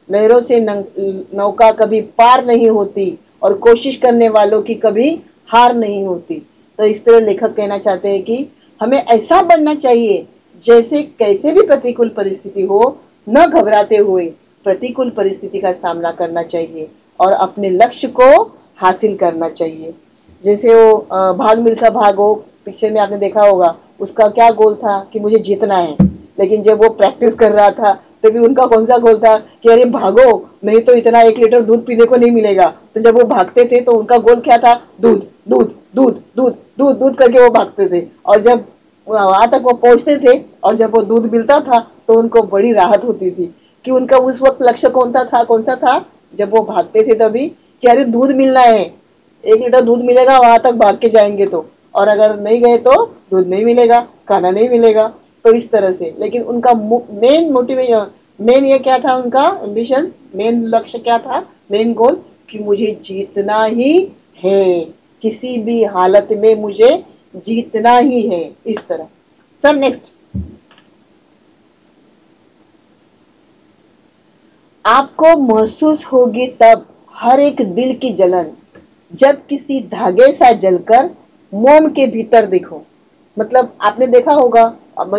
लहरों से नौका कभी पार नहीं होती और कोशिश करने वालों की कभी हार नहीं होती। तो इस तरह लेखक कहना चाहते हैं कि हमें ऐसा बनना चाहिए जैसे कैसे भी प्रतिकूल परिस्थिति हो, न घबराते हुए प्रतिकूल परिस्थिति का सामना करना चाहिए और अपने लक्ष्य को हासिल करना चाहिए। जैसे वो भाग मिल्खा भाग हो पिक्चर में आपने देखा होगा, उसका क्या गोल था कि मुझे जीतना है, लेकिन जब वो प्रैक्टिस कर रहा था तभी उनका कौन सा गोल था कि अरे भागो, नहीं तो इतना 1 लीटर दूध पीने को नहीं मिलेगा। तो जब वो भागते थे तो उनका गोल क्या था, दूध दूध दूध दूध दूध दूध करके वो भागते थे, और जब वहां तक वो पहुंचते थे और जब वो दूध मिलता था तो उनको बड़ी राहत होती थी कि उनका उस वक्त लक्ष्य कौन सा था जब वो भागते थे तभी, कि अरे दूध मिलना है, 1 लीटर दूध मिलेगा वहां तक भाग के जाएंगे तो, और अगर नहीं गए तो दूध नहीं मिलेगा, खाना नहीं मिलेगा। तो इस तरह से, लेकिन उनका मेन मोटिवेशन, मेन ये क्या था, उनका एम्बिशंस, मेन लक्ष्य क्या था, मेन गोल कि मुझे जीतना ही है, किसी भी हालत में मुझे जीतना ही है, इस तरह। सर नेक्स्ट, आपको महसूस होगी तब हर एक दिल की जलन जब किसी धागे सा जलकर मोम के भीतर देखो। मतलब आपने देखा होगा, अब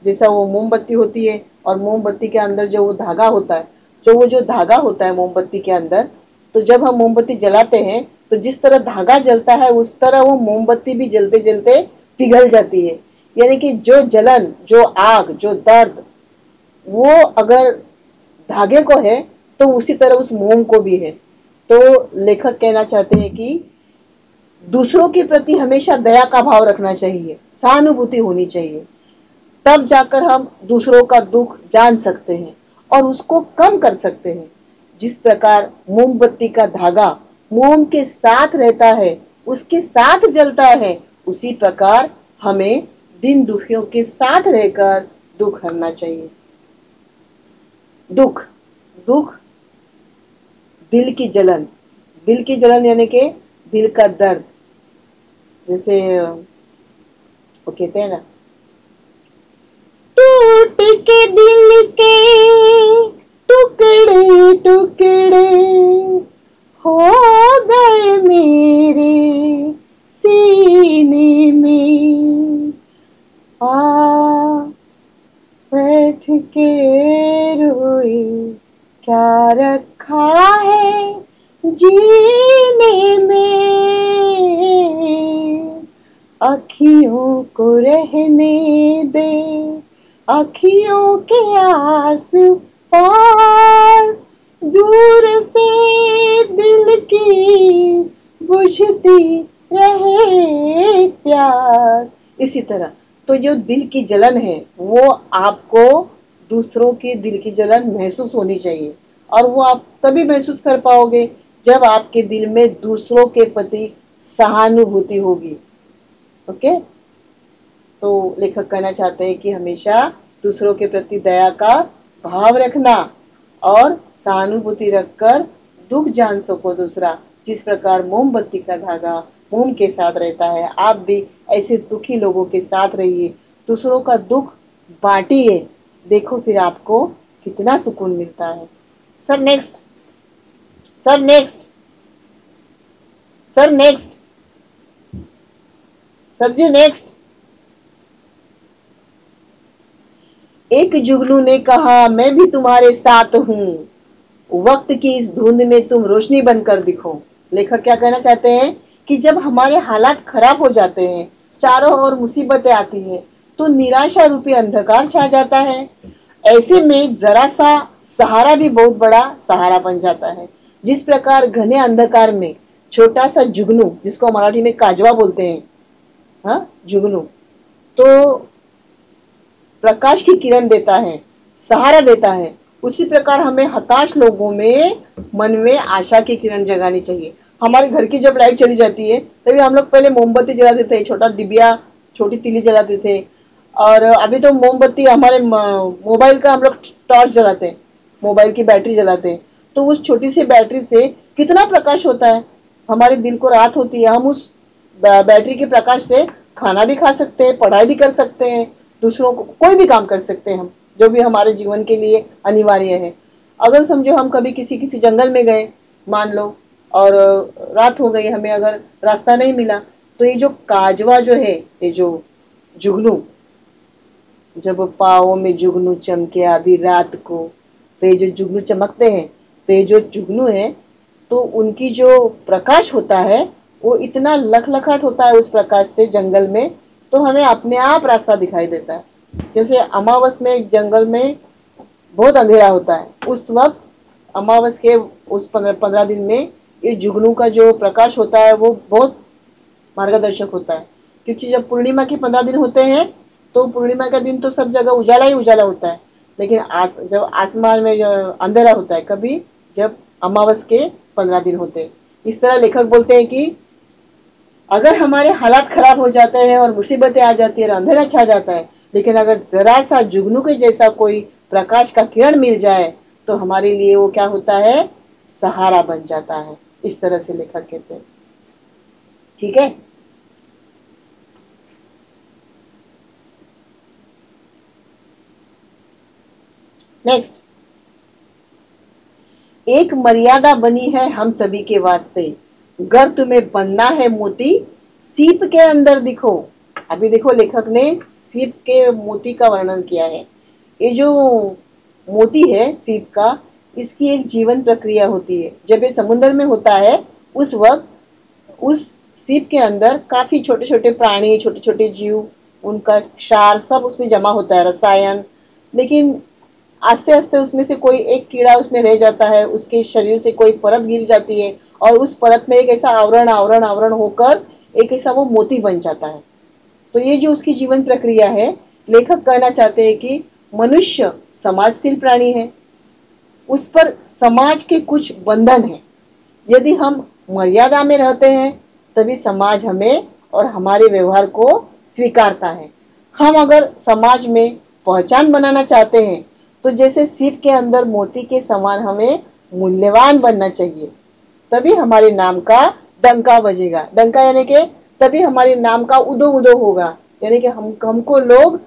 जैसा वो मोमबत्ती होती है और मोमबत्ती के अंदर जो वो धागा होता है, जो धागा होता है मोमबत्ती के अंदर, तो जब हम मोमबत्ती जलाते हैं तो जिस तरह धागा जलता है उस तरह वो मोमबत्ती भी जलते जलते पिघल जाती है। यानी कि जो जलन, जो आग, जो दर्द, वो अगर धागे को है तो उसी तरह उस मोम को भी है। तो लेखक कहना चाहते हैं कि दूसरों के प्रति हमेशा दया का भाव रखना चाहिए, सहानुभूति होनी चाहिए, तब जाकर हम दूसरों का दुख जान सकते हैं और उसको कम कर सकते हैं। जिस प्रकार मोमबत्ती का धागा मोम के साथ रहता है, उसके साथ जलता है, उसी प्रकार हमें दिन दुखियों के साथ रहकर दुख हरना चाहिए। दुख, दुख, दिल की जलन यानी कि दिल का दर्द। जैसे वो कहते हैं ना, टूट के दिल के टुकड़े टुकड़े हो गए मेरे सीने में, आ बैठ के रोए क्या रखा है जीने में, अखियों को रहने दे अखियों के आस पास, दूर से दिल की बुझती रहे प्यास। इसी तरह तो जो दिल की जलन है वो आपको दूसरों के दिल की जलन महसूस होनी चाहिए, और वो आप तभी महसूस कर पाओगे जब आपके दिल में दूसरों के प्रति सहानुभूति होगी। ओके, तो लेखक कहना चाहते हैं कि हमेशा दूसरों के प्रति दया का भाव रखना और सहानुभूति रखकर दुख जान सको दूसरा। जिस प्रकार मोमबत्ती का धागा मोम के साथ रहता है, आप भी ऐसे दुखी लोगों के साथ रहिए, दूसरों का दुख बांटिए, देखो फिर आपको कितना सुकून मिलता है। Sir next, sir next, sir next, sir ji next. एक जुगनू ने कहा मैं भी तुम्हारे साथ हूं, वक्त की इस धुंध में तुम रोशनी बनकर दिखो। लेखक क्या कहना चाहते हैं कि जब हमारे हालात खराब हो जाते हैं, चारों ओर मुसीबतें आती हैं, तो निराशा रूपी अंधकार छा जाता है। ऐसे में जरा सा सहारा भी बहुत बड़ा सहारा बन जाता है। जिस प्रकार घने अंधकार में छोटा सा जुगनू, जिसको मराठी में काजवा बोलते हैं, हाँ जुगनू, तो प्रकाश की किरण देता है, सहारा देता है, उसी प्रकार हमें हताश लोगों में मन में आशा की किरण जगानी चाहिए। हमारे घर की जब लाइट चली जाती है तभी हम लोग पहले मोमबत्ती जलाते थे, छोटा डिबिया, छोटी तीली जलाते थे, और अभी तो मोमबत्ती, हमारे मोबाइल का हम लोग टॉर्च जलाते हैं, मोबाइल की बैटरी जलाते हैं, तो उस छोटी सी बैटरी से कितना प्रकाश होता है, हमारे दिल को राहत होती है। हम उस बैटरी के प्रकाश से खाना भी खा सकते हैं, पढ़ाई भी कर सकते हैं, दूसरों को कोई भी काम कर सकते हैं हम, जो भी हमारे जीवन के लिए अनिवार्य है। अगर समझो हम कभी किसी जंगल में गए मान लो, और रात हो गई, हमें अगर रास्ता नहीं मिला, तो ये जो काजवा जो है, ये जो जुगनू, जब पाँव में जुगनू चमके आधी रात को, तो ये जो जुगनू चमकते हैं, तो ये जो जुगनू है तो उनकी जो प्रकाश होता है वो इतना लखलखाट होता है उस प्रकाश से जंगल में, तो हमें अपने आप रास्ता दिखाई देता है। जैसे अमावस में जंगल में बहुत अंधेरा होता है, उस वक्त अमावस के उस 15 दिन में ये जुगनू का जो प्रकाश होता है वो बहुत मार्गदर्शक होता है। क्योंकि जब पूर्णिमा के 15 दिन होते हैं तो पूर्णिमा का दिन तो सब जगह उजाला ही उजाला होता है, लेकिन जब आसमान में अंधेरा होता है कभी, जब अमावस के 15 दिन होते हैं। इस तरह लेखक बोलते हैं कि अगर हमारे हालात खराब हो जाते हैं और मुसीबतें आ जाती है और अंधेरा छा जाता है, लेकिन अगर जरा सा जुगनू के जैसा कोई प्रकाश का किरण मिल जाए तो हमारे लिए वो क्या होता है, सहारा बन जाता है। इस तरह से लेखक कहते हैं। ठीक है, नेक्स्ट, एक मर्यादा बनी है हम सभी के वास्ते, गर तुम्हें बनना है मोती सीप के अंदर दिखो। अभी देखो लेखक ने सीप के मोती का वर्णन किया है। ये जो मोती है सीप का, इसकी एक जीवन प्रक्रिया होती है। जब ये समुद्र में होता है उस वक्त उस सीप के अंदर काफी छोटे छोटे प्राणी, छोटे छोटे जीव, उनका क्षार सब उसमें जमा होता है, रसायन। लेकिन आस्ते आस्ते उसमें से कोई एक कीड़ा उसमें रह जाता है, उसके शरीर से कोई परत गिर जाती है और उस परत में एक ऐसा आवरण आवरण आवरण होकर एक ऐसा वो मोती बन जाता है। तो ये जो उसकी जीवन प्रक्रिया है, लेखक कहना चाहते हैं कि मनुष्य समाजशील प्राणी है, उस पर समाज के कुछ बंधन है। यदि हम मर्यादा में रहते हैं तभी समाज हमें और हमारे व्यवहार को स्वीकारता है। हम अगर समाज में पहचान बनाना चाहते हैं तो जैसे सीप के अंदर मोती के समान हमें मूल्यवान बनना चाहिए, तभी हमारे नाम का डंका बजेगा। डंका यानी कि तभी हमारे नाम का उदो उदो होगा, यानी कि हमको लोग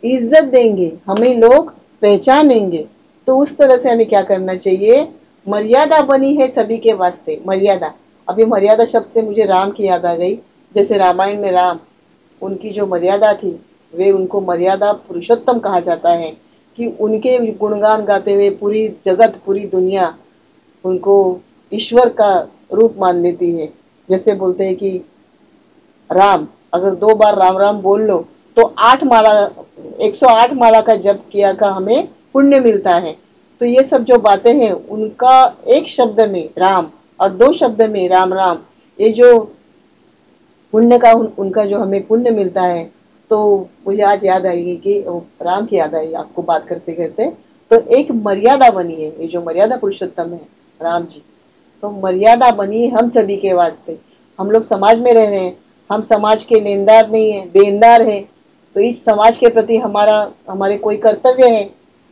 इज्जत देंगे, हमें लोग पहचानेंगे। तो उस तरह से हमें क्या करना चाहिए, मर्यादा बनी है सभी के वास्ते। मर्यादा, अभी मर्यादा शब्द से मुझे राम की याद आ गई। जैसे रामायण में राम, उनकी जो मर्यादा थी, वे उनको मर्यादा पुरुषोत्तम कहा जाता है कि उनके गुणगान गाते हुए पूरी जगत, पूरी दुनिया उनको ईश्वर का रूप मान लेती है। जैसे बोलते हैं कि राम, अगर 2 बार राम राम बोल लो तो 8 माला, 108 माला का जप किया का हमें पुण्य मिलता है। तो ये सब जो बातें हैं उनका एक शब्द में राम और 2 शब्द में राम राम, ये जो पुण्य का उनका जो हमें पुण्य मिलता है, तो मुझे आज याद आएगी कि राम की याद आई आपको बात करते करते। तो एक मर्यादा बनी है, ये जो मर्यादा पुरुषोत्तम है राम जी, तो मर्यादा बनी हम सभी के वास्ते। हम लोग समाज में रह रहे हैं, हम समाज के लेनदार नहीं है, देनदार है। तो इस समाज के प्रति हमारे कोई कर्तव्य है।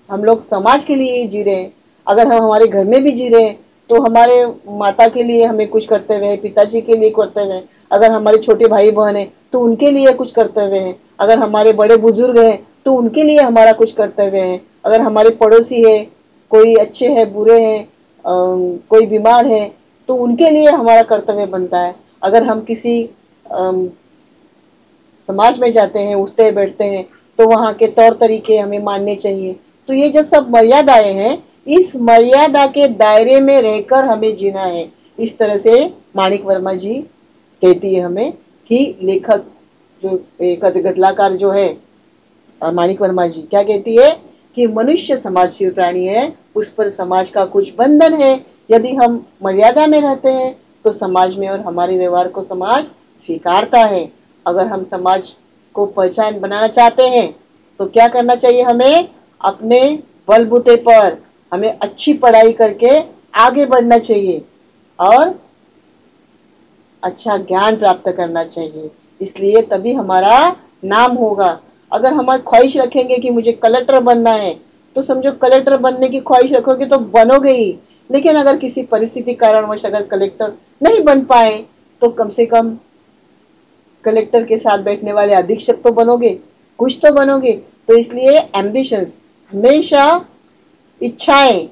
हम लोग समाज के लिए ही जी रहे हैं। अगर हम हमारे घर में भी जी रहे हैं तो हमारे माता के लिए हमें कुछ कर्तव्य है, पिताजी के लिए कर्तव्य है। अगर हमारे छोटे भाई बहन है तो उनके लिए कुछ कर्तव्य है। अगर हमारे बड़े बुजुर्ग हैं तो उनके लिए हमारा कुछ कर्तव्य है। अगर हमारे पड़ोसी है, कोई अच्छे हैं, बुरे हैं, कोई बीमार है, तो उनके लिए हमारा कर्तव्य बनता है। अगर हम किसी समाज में जाते हैं, उठते बैठते हैं, तो वहां के तौर तरीके हमें मानने चाहिए। तो ये जो सब मर्यादाएं हैं, इस मर्यादा के दायरे में रहकर हमें जीना है। इस तरह से माणिक वर्मा जी कहती है हमें कि लेखक जो गजलाकार जो है माणिक वर्मा जी क्या कहती है कि मनुष्य समाजशील प्राणी है, उस पर समाज का कुछ बंधन है। यदि हम मर्यादा में रहते हैं तो समाज में और हमारे व्यवहार को समाज स्वीकारता है। अगर हम समाज को पहचान बनाना चाहते हैं तो क्या करना चाहिए, हमें अपने बलबूते पर हमें अच्छी पढ़ाई करके आगे बढ़ना चाहिए और अच्छा ज्ञान प्राप्त करना चाहिए। इसलिए तभी हमारा नाम होगा। अगर हम ख्वाहिश रखेंगे कि मुझे कलेक्टर बनना है, तो समझो कलेक्टर बनने की ख्वाहिश रखोगे तो बनोगे ही, लेकिन अगर किसी परिस्थिति कारणवश अगर कलेक्टर नहीं बन पाए तो कम से कम कलेक्टर के साथ बैठने वाले अधीक्षक तो बनोगे, कुछ तो बनोगे। तो इसलिए एम्बिशंस, हमेशा इच्छाएं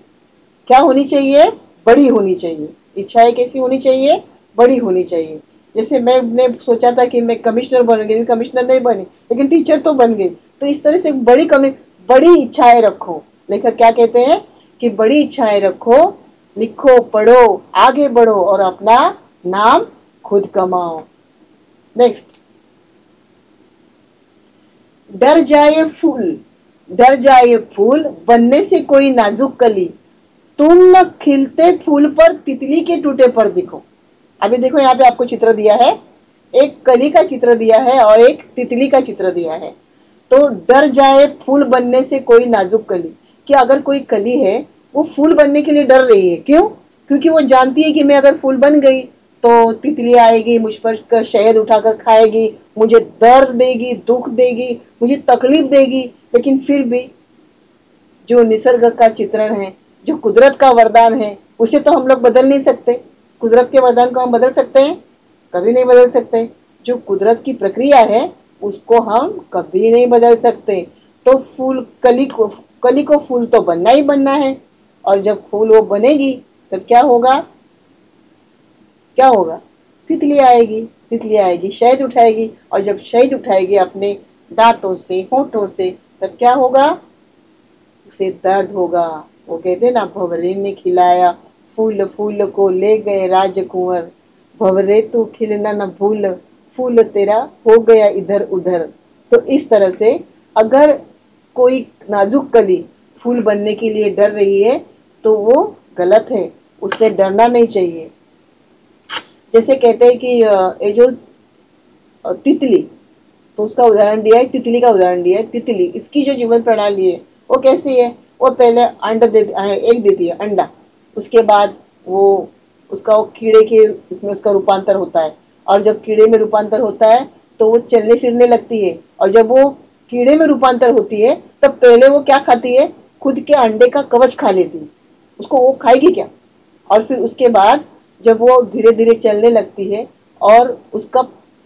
क्या होनी चाहिए, बड़ी होनी चाहिए। इच्छाएं कैसी होनी चाहिए, बड़ी होनी चाहिए। जैसे मैंने सोचा था कि मैं कमिश्नर बनूंगी, लेकिन कमिश्नर नहीं बनी, लेकिन टीचर तो बन गई। तो इस तरह से बड़ी इच्छाएं रखो। लेखक क्या कहते हैं कि बड़ी इच्छाएं रखो, लिखो, पढ़ो, आगे बढ़ो और अपना नाम खुद कमाओ। नेक्स्ट, डर जाए फूल, डर जाए फूल बनने से कोई नाजुक कली, तुम न खिलते फूल पर तितली के टूटे पर दिखो। अभी देखो यहाँ पे आपको चित्र दिया है, एक कली का चित्र दिया है और एक तितली का चित्र दिया है। तो डर जाए फूल बनने से कोई नाजुक कली, कि अगर कोई कली है वो फूल बनने के लिए डर रही है, क्यों? क्योंकि वो जानती है कि मैं अगर फूल बन गई तो तितली आएगी, मुझ पर शहद उठाकर खाएगी, मुझे दर्द देगी, दुख देगी, मुझे तकलीफ देगी। लेकिन फिर भी जो निसर्ग का चित्रण है, जो कुदरत का वरदान है, उसे तो हम लोग बदल नहीं सकते। कुदरत के वरदान को हम बदल सकते हैं? कभी नहीं बदल सकते। जो कुदरत की प्रक्रिया है उसको हम कभी नहीं बदल सकते। तो कली को फूल तो बनना ही बनना है, और जब फूल वो बनेगी तब क्या होगा? क्या होगा? तितली आएगी, तितली आएगी, शहद उठाएगी, और जब शहद उठाएगी अपने दांतों से, होठों से, तब क्या होगा? उसे दर्द होगा। वो कहते ना, भंवरे ने खिलाया फूल, फूल को ले गए राजकुंवर, भंवरे तू खिलना न भूल, फूल तेरा हो गया इधर उधर। तो इस तरह से अगर कोई नाजुक कली फूल बनने के लिए डर रही है तो वो गलत है, उसने डरना नहीं चाहिए। जैसे कहते हैं कि ये जो तितली, तो उसका उदाहरण दिया है, तितली का उदाहरण दिया है। तितली, इसकी जो जीवन प्रणाली है वो कैसी है? वो पहले एक देती है अंडा, उसके बाद वो उसका वो कीड़े के इसमें उसका रूपांतर होता है, और जब कीड़े में रूपांतर होता है तो वो चलने फिरने लगती है, और जब वो कीड़े में रूपांतर होती है तब पहले वो क्या खाती है? खुद के अंडे का कवच खा लेती है। उसको वो खाएगी क्या? और फिर उसके बाद जब वो धीरे धीरे चलने लगती है और उसका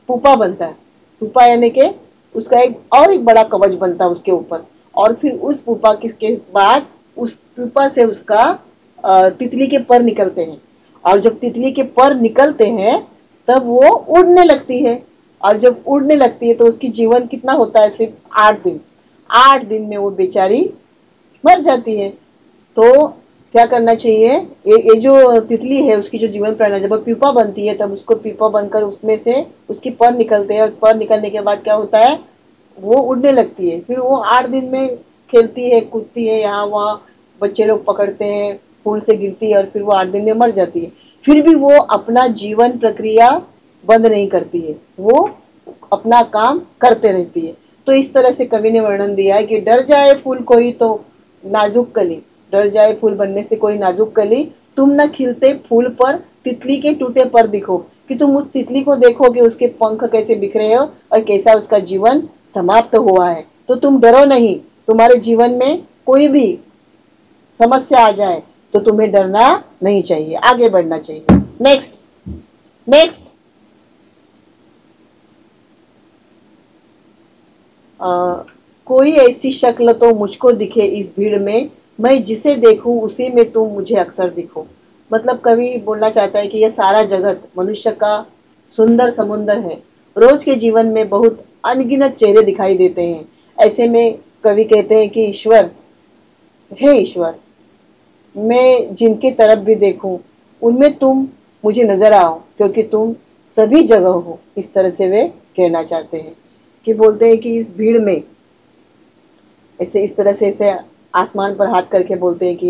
पुपा बनता है, पुपा यानी कि उसका एक बड़ा कवच बनता है उसके ऊपर, और फिर उस पुपा के बाद उस पुपा से उसका तितली के पर निकलते हैं, और जब तितली के पर निकलते हैं तब वो उड़ने लगती है, और जब उड़ने लगती है तो उसकी जीवन कितना होता है? सिर्फ 8 दिन। 8 दिन में वो बेचारी मर जाती है। तो क्या करना चाहिए? ये जो तितली है उसकी जो जीवन प्रणाली, जब वो पीपा बनती है तब उसको पीपा बनकर उसमें से उसकी पर निकलते हैं, और पर निकलने के बाद क्या होता है? वो उड़ने लगती है। फिर वो 8 दिन में खेलती है, कूदती है, यहाँ वहाँ बच्चे लोग पकड़ते हैं, फूल से गिरती है, और फिर वो 8 दिन में मर जाती है। फिर भी वो अपना जीवन प्रक्रिया बंद नहीं करती है, वो अपना काम करते रहती है। तो इस तरह से कवि ने वर्णन दिया है कि डर जाए फूल कोई तो नाजुक कली, डर जाए फूल बनने से कोई नाजुक कली, तुम न खिलते फूल पर तितली के टूटे पर दिखो, कि तुम उस तितली को देखो कि उसके पंख कैसे बिखरे हो और कैसा उसका जीवन समाप्त हुआ है। तो तुम डरो नहीं, तुम्हारे जीवन में कोई भी समस्या आ जाए तो तुम्हें डरना नहीं चाहिए, आगे बढ़ना चाहिए। नेक्स्ट, नेक्स्ट, कोई ऐसी शक्ल तो मुझको दिखे इस भीड़ में, मैं जिसे देखूं उसी में तुम मुझे अक्सर दिखो। मतलब कवि बोलना चाहता है कि यह सारा जगत मनुष्य का सुंदर समुंदर है। रोज के जीवन में बहुत अनगिनत चेहरे दिखाई देते हैं। ऐसे में कवि कहते हैं कि ईश्वर, हे ईश्वर, मैं जिनके तरफ भी देखूं उनमें तुम मुझे नजर आओ, क्योंकि तुम सभी जगह हो। इस तरह से वे कहना चाहते हैं, कि बोलते हैं कि इस भीड़ में ऐसे इस तरह से ऐसे आसमान पर हाथ करके बोलते हैं कि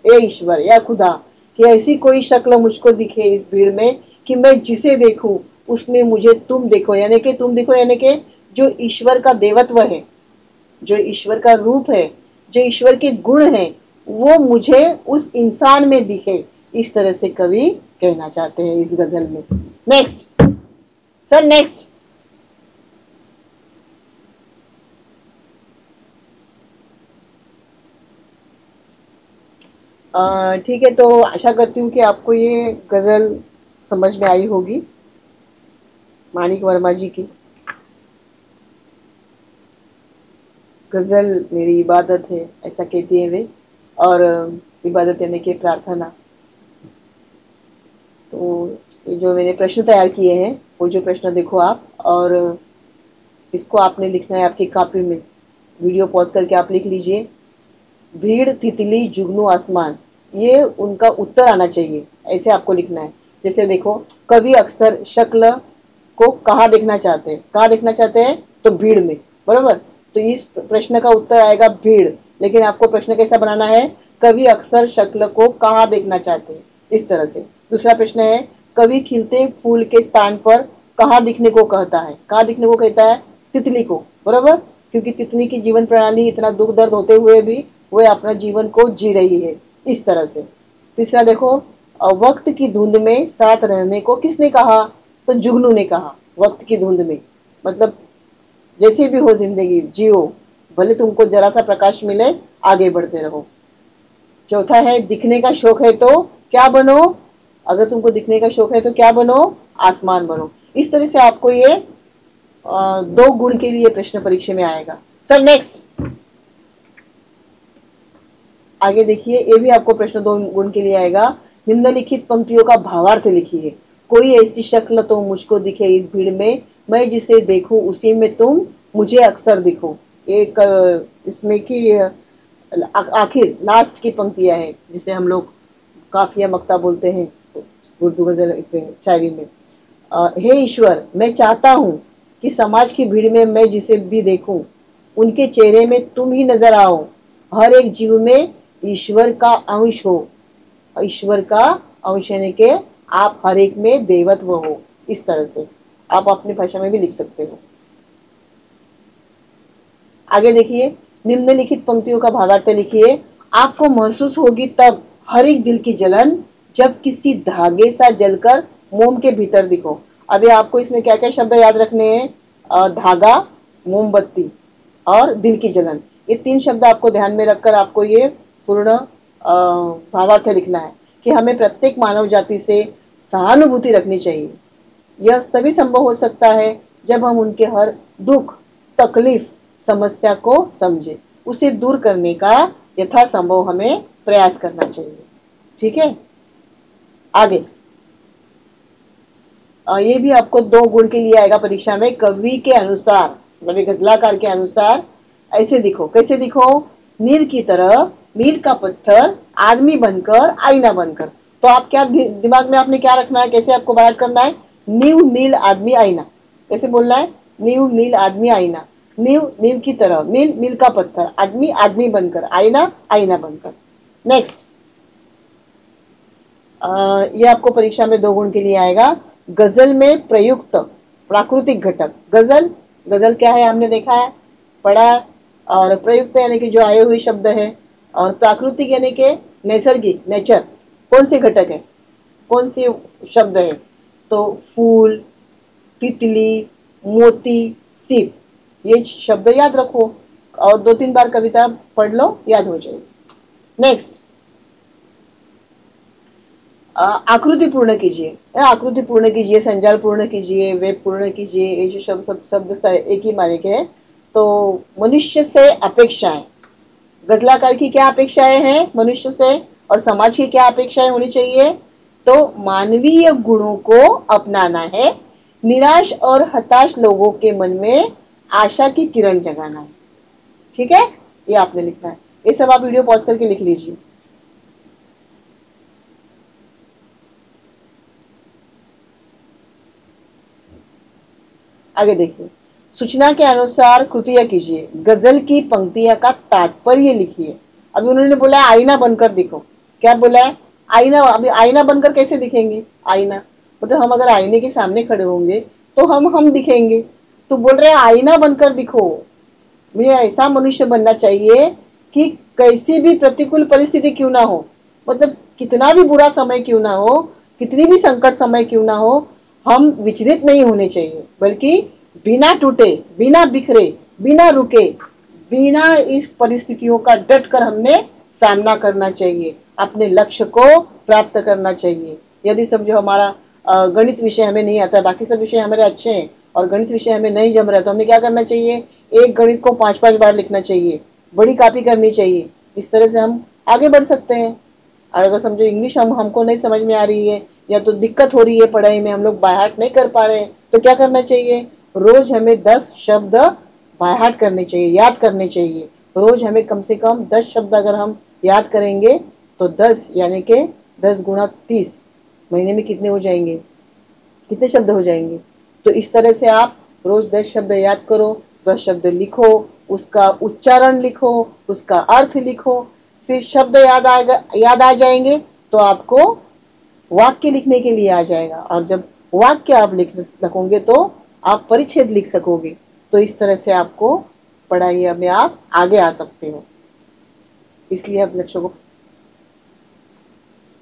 ए ईश्वर या खुदा, कि ऐसी कोई शक्ल मुझको दिखे इस भीड़ में कि मैं जिसे देखूं उसमें मुझे तुम देखो, यानी कि तुम देखो, यानी कि जो ईश्वर का देवत्व है, जो ईश्वर का रूप है, जो ईश्वर के गुण हैं, वो मुझे उस इंसान में दिखे। इस तरह से कवि कहना चाहते हैं इस गजल में। Next sir, next. ठीक है, तो आशा करती हूँ कि आपको ये गजल समझ में आई होगी, माणिक वर्मा जी की। गजल मेरी इबादत है, ऐसा कहती है वे, और इबादत यानी कि प्रार्थना। तो ये जो मैंने प्रश्न तैयार किए हैं वो जो प्रश्न देखो आप, और इसको आपने लिखना है आपकी कॉपी में। वीडियो पॉज करके आप लिख लीजिए, भीड़, तितली, जुगनू, आसमान, ये उनका उत्तर आना चाहिए, ऐसे आपको लिखना है। जैसे देखो, कवि अक्सर शक्ल को कहाँ देखना चाहते हैं, कहाँ देखना चाहते हैं, तो भीड़ में, बराबर। तो इस प्रश्न का उत्तर आएगा भीड़, लेकिन आपको प्रश्न कैसा बनाना है, कवि अक्सर शक्ल को कहाँ देखना चाहते हैं, इस तरह से। दूसरा प्रश्न है, कवि खिलते फूल के स्थान पर कहाँ दिखने को कहता है, कहाँ दिखने को कहता है, तितली को, बराबर, क्योंकि तितली की जीवन प्रणाली इतना दुख दर्द होते हुए भी वह अपना जीवन को जी रही है, इस तरह से। तीसरा देखो, वक्त की धुंध में साथ रहने को किसने कहा, तो जुगनू ने कहा। वक्त की धुंध में मतलब जैसी भी हो जिंदगी जियो, भले तुमको जरा सा प्रकाश मिले, आगे बढ़ते रहो। चौथा है, दिखने का शौक है तो क्या बनो, अगर तुमको दिखने का शौक है तो क्या बनो, आसमान बनो। इस तरह से आपको ये 2 गुण के लिए प्रश्न परीक्षा में आएगा। सर नेक्स्ट आगे देखिए, ये भी आपको प्रश्न 2 गुण के लिए आएगा। निम्नलिखित पंक्तियों का भावार्थ लिखिए। कोई ऐसी शक्ल तो मुझको दिखे इस भीड़ में, मैं जिसे देखूं उसी में तुम मुझे अक्सर दिखो। एक इसमें की आखिर लास्ट की पंक्तियां है, जिसे हम लोग काफिया मक्ता बोलते हैं उर्दू गजल इसमें शायरी में। हे ईश्वर, मैं चाहता हूँ कि समाज की भीड़ में मैं जिसे भी देखूं उनके चेहरे में तुम ही नजर आओ। हर एक जीव में ईश्वर का अंश हो, ईश्वर का अंश यानी कि आप हर एक में देवत्व हो। इस तरह से आप अपनी भाषा में भी लिख सकते हो। आगे देखिए, निम्नलिखित पंक्तियों का भावार्थ लिखिए। आपको महसूस होगी तब हर एक दिल की जलन, जब किसी धागे सा जलकर मोम के भीतर दिखो। अभी आपको इसमें क्या क्या शब्द याद रखने हैं, धागा, मोमबत्ती और दिल की जलन। ये 3 शब्द आपको ध्यान में रखकर आपको ये पूर्ण भावार्थ लिखना है कि हमें प्रत्येक मानव जाति से सहानुभूति रखनी चाहिए। यह तभी संभव हो सकता है जब हम उनके हर दुख, तकलीफ, समस्या को समझे, उसे दूर करने का यथासंभव हमें प्रयास करना चाहिए। ठीक है, आगे ये भी आपको 2 गुण के लिए आएगा परीक्षा में। कवि के अनुसार, मतलब गजलाकार के अनुसार ऐसे दिखो। कैसे दिखो, नील की तरह, मील का पत्थर, आदमी बनकर, आईना बनकर। तो आप क्या दिमाग में आपने क्या रखना है, कैसे आपको बात करना है, नीव, मील, आदमी, आईना। कैसे बोलना है, नीव, मील, आदमी, आईना। नीव, नीव की तरह, मील, मील का पत्थर, आदमी, आदमी बनकर, आईना, आईना बनकर। नेक्स्ट ये आपको परीक्षा में 2 गुण के लिए आएगा। गजल में प्रयुक्त प्राकृतिक घटक। गजल, गजल क्या है हमने देखा है, पढ़ा। और प्रयुक्त यानी कि जो आए हुए शब्द है, और प्राकृतिक यानी कि नैसर्गिक, नेचर। कौन से घटक है, कौन से शब्द है, तो फूल, तितली, मोती, सीप, ये शब्द याद रखो और 2-3 बार कविता पढ़ लो, याद हो जाएगी। नेक्स्ट आकृति पूर्ण कीजिए। आकृति पूर्ण कीजिए, संजाल पूर्ण कीजिए, वेब पूर्ण कीजिए। ये जो शब्द एक ही माने के हैं। तो मनुष्य से अपेक्षाएं, गजलाकार की क्या अपेक्षाएं हैं मनुष्य से, और समाज की क्या अपेक्षाएं होनी चाहिए, तो मानवीय गुणों को अपनाना है, निराश और हताश लोगों के मन में आशा की किरण जगाना है। ठीक है, ये आपने लिखना है। ये सब आप वीडियो पॉज करके लिख लीजिए। आगे देखिए, सूचना के अनुसार कृतियां कीजिए। गजल की पंक्तियां का तात्पर्य लिखिए। अभी उन्होंने बोला है आईना बनकर दिखो। क्या बोला है, आईना। अभी आईना बनकर कैसे दिखेंगे, आईना मतलब हम अगर आईने के सामने खड़े होंगे तो हम दिखेंगे। तो बोल रहे हैं आईना बनकर दिखो। मुझे ऐसा मनुष्य बनना चाहिए कि कैसी भी प्रतिकूल परिस्थिति क्यों ना हो, मतलब कितना भी बुरा समय क्यों ना हो, कितनी भी संकट समय क्यों ना हो, हम विचलित नहीं होने चाहिए, बल्कि बिना टूटे, बिना बिखरे, बिना रुके, बिना इस परिस्थितियों का डट कर हमने सामना करना चाहिए, अपने लक्ष्य को प्राप्त करना चाहिए। यदि समझो हमारा गणित विषय हमें नहीं आता, बाकी सब विषय हमारे अच्छे हैं और गणित विषय हमें नहीं जम रहा है, तो हमने क्या करना चाहिए, एक गणित को 5-5 बार लिखना चाहिए, बड़ी कॉपी करनी चाहिए। इस तरह से हम आगे बढ़ सकते हैं। और अगर समझो इंग्लिश हमको नहीं समझ में आ रही है या तो दिक्कत हो रही है पढ़ाई में, हम लोग बाय हार्ट नहीं कर पा रहे हैं, तो क्या करना चाहिए? रोज हमें 10 शब्द बाय हार्ट करने चाहिए, याद करने चाहिए। रोज हमें कम से कम 10 शब्द अगर हम याद करेंगे तो 10 यानी कि 10 गुणा 30 महीने में कितने हो जाएंगे, कितने शब्द हो जाएंगे? तो इस तरह से आप रोज 10 शब्द याद करो, 10 शब्द लिखो, उसका उच्चारण लिखो, उसका अर्थ लिखो, फिर शब्द याद आ जाएंगे तो आपको वाक्य लिखने के लिए आ जाएगा, और जब वाक्य आप लिखोगे तो आप परिच्छेद लिख सकोगे। तो इस तरह से आपको पढ़ाई में आप आगे आ सकते हो। इसलिए आप लक्ष्यों को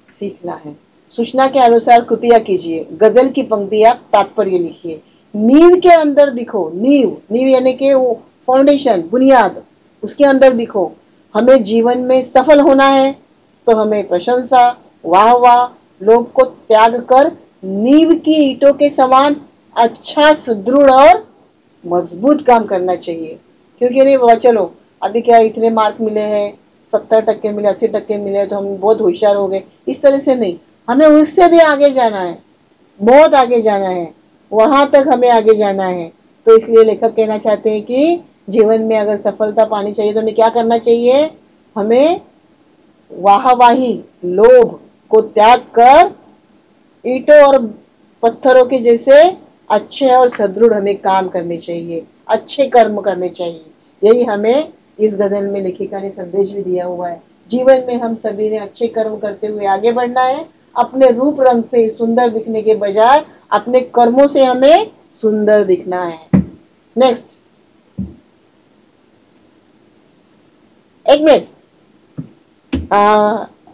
सीखना है। सूचना के अनुसार कृतियां कीजिए, गजल की पंक्तियां तात्पर्य लिखिए, नींव के अंदर दिखो, नींव यानी कि वो फाउंडेशन, बुनियाद, उसके अंदर दिखो। हमें जीवन में सफल होना है तो हमें प्रशंसा, वाह वाह, लोग को त्याग कर नींव की ईंटों के समान अच्छा, सुदृढ़ और मजबूत काम करना चाहिए। क्योंकि नहीं चलो अभी क्या इतने मार्क मिले हैं, 70% मिले, 80% मिले तो हम बहुत होशियार हो गए, इस तरह से नहीं, हमें उससे भी आगे जाना है, बहुत आगे जाना है, वहां तक हमें आगे जाना है। तो इसलिए लेखक कहना चाहते हैं कि जीवन में अगर सफलता पानी चाहिए तो हमें क्या करना चाहिए? हमें वाहवाही, लोभ को त्याग कर ईंटों और पत्थरों के जैसे अच्छे और सदृढ़ हमें काम करने चाहिए, अच्छे कर्म करने चाहिए। यही हमें इस गजल में लेखिका ने संदेश भी दिया हुआ है। जीवन में हम सभी ने अच्छे कर्म करते हुए आगे बढ़ना है। अपने रूप रंग से सुंदर दिखने के बजाय अपने कर्मों से हमें सुंदर दिखना है। नेक्स्ट, एक मिनट,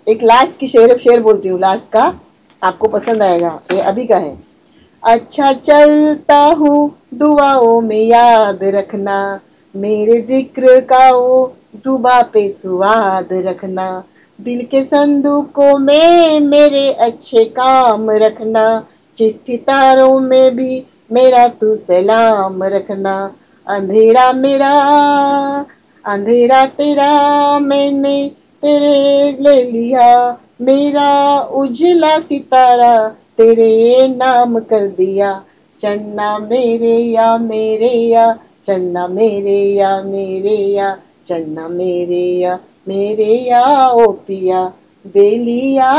एक लास्ट की शेर बोलती हूँ, लास्ट का आपको पसंद आएगा, ये अभी का है। अच्छा चलता हूँ दुआओं में याद रखना, मेरे जिक्र का वो जुबा पे सुवाद रखना, दिल के संदूकों में मेरे अच्छे काम रखना, चिट्ठी तारों में भी मेरा तू सलाम रखना, अंधेरा मेरा अंधेरा तेरा मैंने तेरे ले लिया, मेरा उजला सितारा तेरे नाम कर दिया, चन्ना मेरे या चन्ना मेरे या चन्ना मेरे या ओ पिया बेलिया।